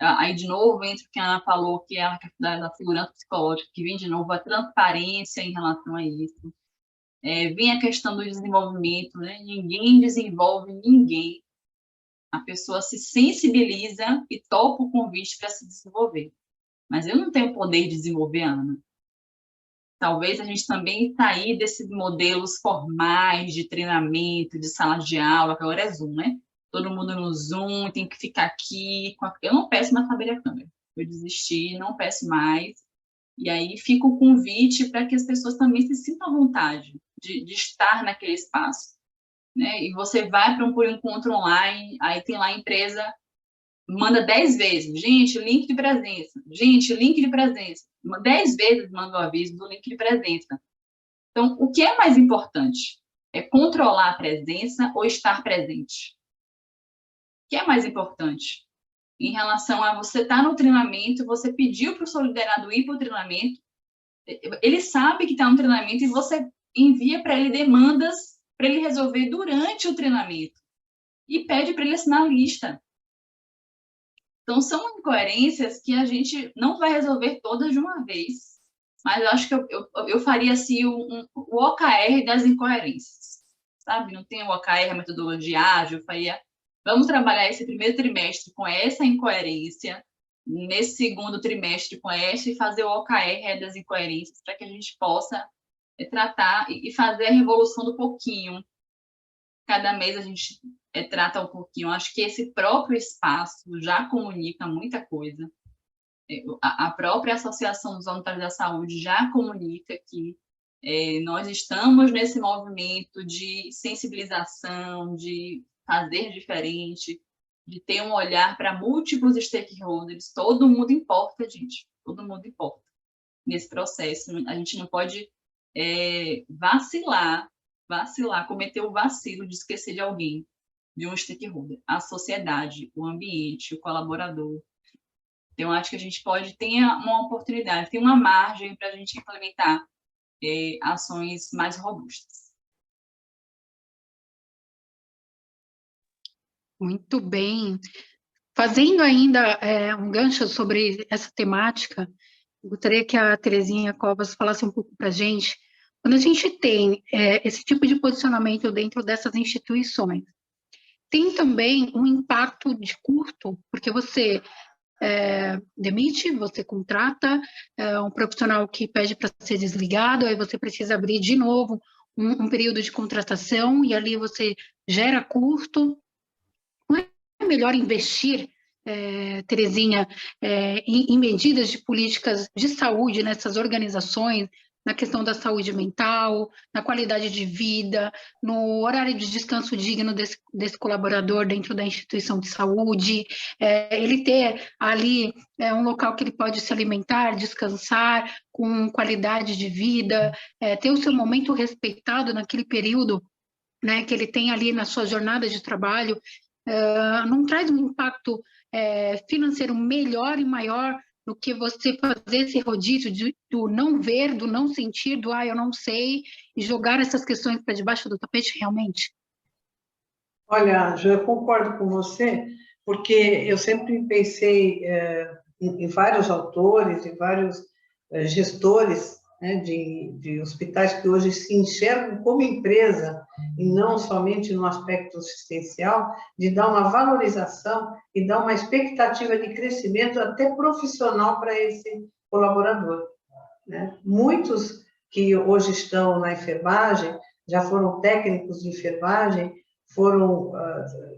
Speaker 3: Aí, de novo, entra o que a Ana falou, que é a da segurança psicológica, que vem de novo a transparência em relação a isso. Vem a questão do desenvolvimento, né? Ninguém desenvolve ninguém. A pessoa se sensibiliza e topa o convite para se desenvolver. Mas eu não tenho o poder de desenvolver a Ana. Talvez a gente também sair desses modelos formais de treinamento, de sala de aula, que agora é Zoom, né? Todo mundo no Zoom, tem que ficar aqui. Eu não peço mais abrir a câmera. Eu desisti, não peço mais. E aí fica o convite para que as pessoas também se sintam à vontade de estar naquele espaço. Né? E você vai para um encontro online, aí tem lá a empresa, manda 10 vezes, gente, link de presença, gente, link de presença. 10 vezes manda o aviso do link de presença. Então, o que é mais importante? É controlar a presença ou estar presente? O que é mais importante? Em relação a você estar no treinamento, você pediu para o seu liderado ir para o treinamento, ele sabe que está no treinamento e você envia para ele demandas para ele resolver durante o treinamento e pede para ele assinar a lista. Então, são incoerências que a gente não vai resolver todas de uma vez, mas eu acho que eu faria assim o OKR das incoerências, sabe? Não tem o OKR, a metodologia ágil, eu faria, vamos trabalhar esse primeiro trimestre com essa incoerência, nesse segundo trimestre com essa, e fazer o OKR das incoerências, para que a gente possa tratar e fazer a revolução do pouquinho. Cada mês a gente trata um pouquinho. Eu acho que esse próprio espaço já comunica muita coisa. A própria Associação dos Voluntários da Saúde já comunica que nós estamos nesse movimento de sensibilização, de fazer diferente, de ter um olhar para múltiplos stakeholders. Todo mundo importa, gente. Todo mundo importa nesse processo. A gente não pode vacilar, cometer o vacilo de esquecer de alguém, de um stakeholder, a sociedade, o ambiente, o colaborador. Então, acho que a gente pode ter uma oportunidade, ter uma margem para a gente implementar ações mais robustas.
Speaker 1: Muito bem. Fazendo ainda um gancho sobre essa temática, gostaria que a Terezinha Covas falasse um pouco para a gente. Quando a gente tem esse tipo de posicionamento dentro dessas instituições, tem também um impacto de curto, porque você demite, você contrata um profissional que pede para ser desligado, aí você precisa abrir de novo um período de contratação, e ali você gera custo. Não é melhor investir, Terezinha, em medidas de políticas de saúde nessas organizações, na questão da saúde mental, na qualidade de vida, no horário de descanso digno desse colaborador dentro da instituição de saúde, ele ter ali um local que ele pode se alimentar, descansar, com qualidade de vida, ter o seu momento respeitado naquele período, né, que ele tem ali na sua jornada de trabalho. Não traz um impacto financeiro melhor e maior do que você fazer esse rodízio do não ver, do não sentir, do eu não sei, e jogar essas questões para debaixo do tapete realmente?
Speaker 2: Olha, Ângela, eu concordo com você, porque eu sempre pensei em vários autores, em vários gestores, né, de hospitais que hoje se enxergam como empresa e não somente no aspecto assistencial, de dar uma valorização e dar uma expectativa de crescimento até profissional para esse colaborador, né? Muitos que hoje estão na enfermagem, já foram técnicos de enfermagem,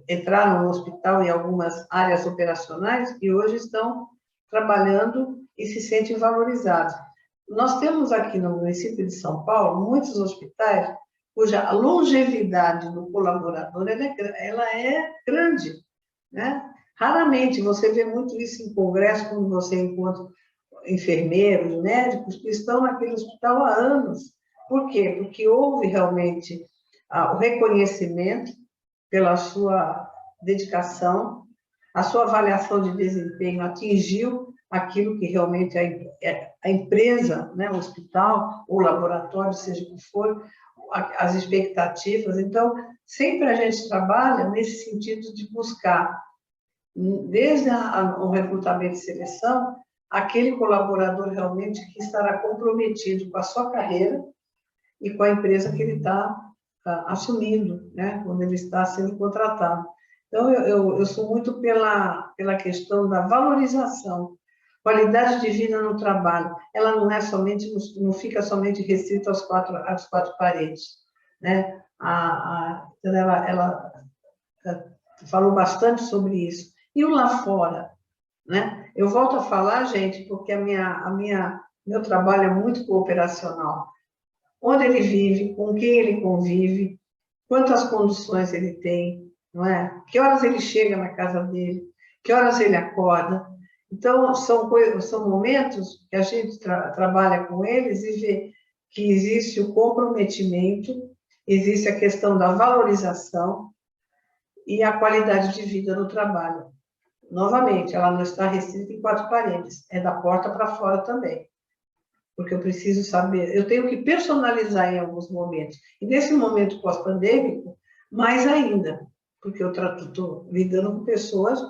Speaker 2: entraram no hospital em algumas áreas operacionais e hoje estão trabalhando e se sentem valorizados. Nós temos aqui no município de São Paulo muitos hospitais cuja longevidade do colaborador ela é grande, né? Raramente você vê muito isso em congresso, quando você encontra enfermeiros, médicos que estão naquele hospital há anos. Por quê? Porque houve realmente o reconhecimento pela sua dedicação, a sua avaliação de desempenho atingiu aquilo que realmente a empresa, né, o hospital, ou laboratório, seja o que for, as expectativas. Então, sempre a gente trabalha nesse sentido de buscar, desde o recrutamento e seleção, aquele colaborador realmente que estará comprometido com a sua carreira e com a empresa que ele está assumindo, né, quando ele está sendo contratado. Então, eu sou muito pela questão da valorização. Qualidade de vida no trabalho, ela não fica somente restrita às quatro paredes, né? Ela falou bastante sobre isso. E o lá fora, né? Eu volto a falar, gente, porque meu trabalho é muito cooperacional. Onde ele vive, com quem ele convive, quantas condições ele tem, não é? Que horas ele chega na casa dele, que horas ele acorda. Então, são momentos que a gente trabalha com eles e vê que existe o comprometimento, existe a questão da valorização e a qualidade de vida no trabalho. Novamente, ela não está restrita em quatro paredes, é da porta para fora também. Porque eu preciso saber, eu tenho que personalizar em alguns momentos. E nesse momento pós-pandêmico, mais ainda, porque eu estou lidando com pessoas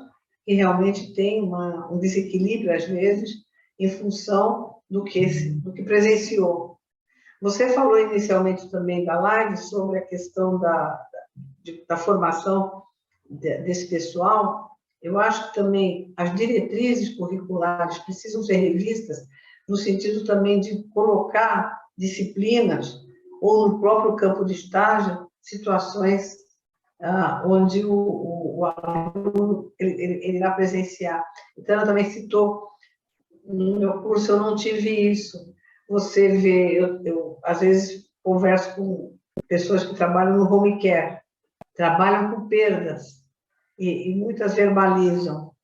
Speaker 2: que realmente têm um desequilíbrio, às vezes, em função do que presenciou. Você falou inicialmente também da live sobre a questão da formação desse pessoal. Eu acho que também as diretrizes curriculares precisam ser revistas no sentido também de colocar disciplinas ou no próprio campo de estágio situações onde o aluno ele irá presenciar. Então, ela também citou, no meu curso eu não tive isso. Você vê, eu às vezes converso com pessoas que trabalham no home care, trabalham com perdas e muitas verbalizam.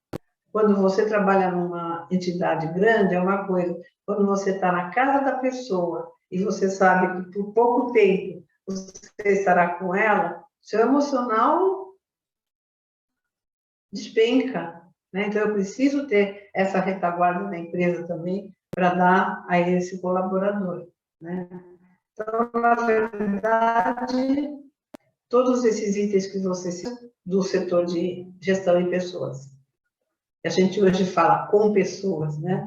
Speaker 2: Quando você trabalha numa entidade grande, é uma coisa. Quando você está na casa da pessoa e você sabe que por pouco tempo você estará com ela, seu emocional despenca, né? Então, eu preciso ter essa retaguarda da empresa também para dar a esse colaborador, né? Então, na verdade, todos esses itens que você citou do setor de gestão em pessoas. A gente hoje fala com pessoas, né?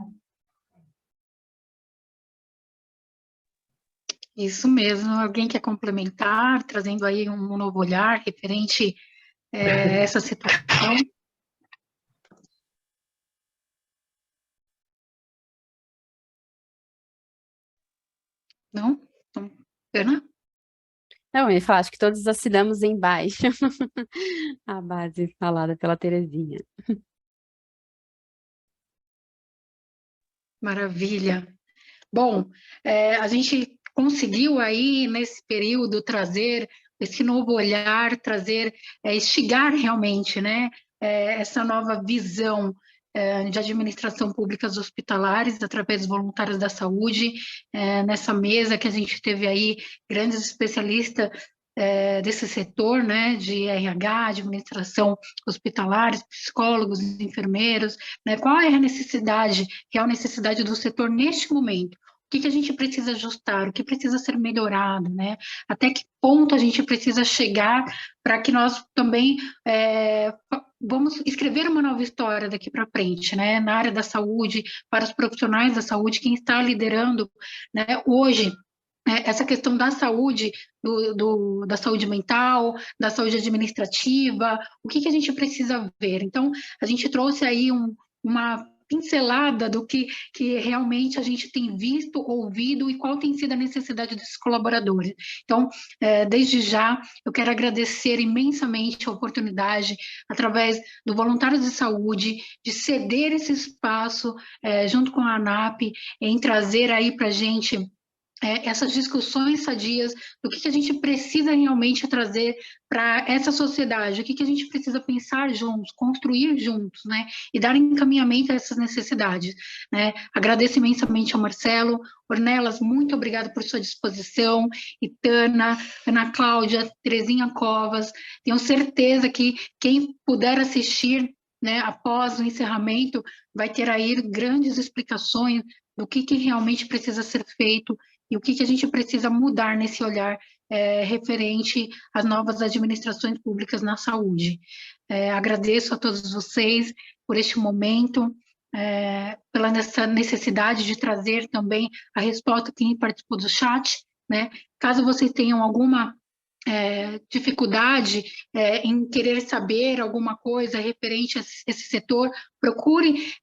Speaker 1: Isso mesmo. Alguém quer complementar, trazendo aí um novo olhar referente a essa situação? Não? Então, Ana?
Speaker 4: Não, eu ia falar, acho que todos assinamos embaixo a base falada pela Terezinha.
Speaker 1: Maravilha. Bom, a gente conseguiu aí, nesse período, trazer esse novo olhar, instigar realmente, né, essa nova visão de administração públicas hospitalares através dos voluntários da saúde, nessa mesa que a gente teve aí grandes especialistas desse setor, né, de RH, administração hospitalares, psicólogos, enfermeiros, né, qual é a necessidade, real necessidade do setor neste momento? O que a gente precisa ajustar, o que precisa ser melhorado, né? Até que ponto a gente precisa chegar para que nós também vamos escrever uma nova história daqui para frente, né? Na área da saúde, para os profissionais da saúde, quem está liderando, né, hoje, essa questão da saúde, da saúde mental, da saúde administrativa, o que a gente precisa ver? Então, a gente trouxe aí uma pincelada do que realmente a gente tem visto, ouvido e qual tem sido a necessidade desses colaboradores. Então, desde já, eu quero agradecer imensamente a oportunidade, através do Voluntários de Saúde, de ceder esse espaço, junto com a ANAP, em trazer aí para a gente essas discussões sadias do que a gente precisa realmente trazer para essa sociedade, o que a gente precisa pensar juntos, construir juntos, né, e dar encaminhamento a essas necessidades, né. Agradeço imensamente ao Marcelo. Ornelas, muito obrigada por sua disposição, Itana, Ana Cláudia, Terezinha Covas, tenho certeza que quem puder assistir, né, após o encerramento, vai ter aí grandes explicações do que realmente precisa ser feito e o que a gente precisa mudar nesse olhar referente às novas administrações públicas na saúde. Agradeço a todos vocês por este momento, pela essa necessidade de trazer também a resposta quem participou do chat, né? Caso vocês tenham alguma dificuldade em querer saber alguma coisa referente a esse setor, procure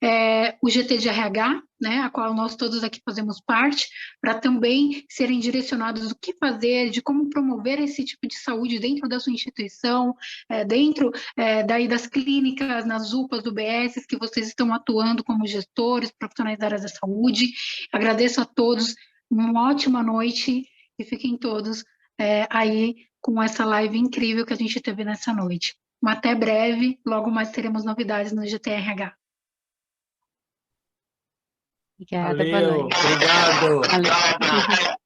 Speaker 1: o GT de RH, né, a qual nós todos aqui fazemos parte, para também serem direcionados do que fazer, de como promover esse tipo de saúde dentro da sua instituição, dentro daí das clínicas, nas UPAs do BS, que vocês estão atuando como gestores, profissionais da área da saúde. Agradeço a todos, uma ótima noite e fiquem todos aí com essa live incrível que a gente teve nessa noite. Até breve, logo mais teremos novidades no GTRH.
Speaker 4: Obrigada,
Speaker 5: Valeu,
Speaker 4: boa noite.
Speaker 5: obrigado.
Speaker 4: Valeu.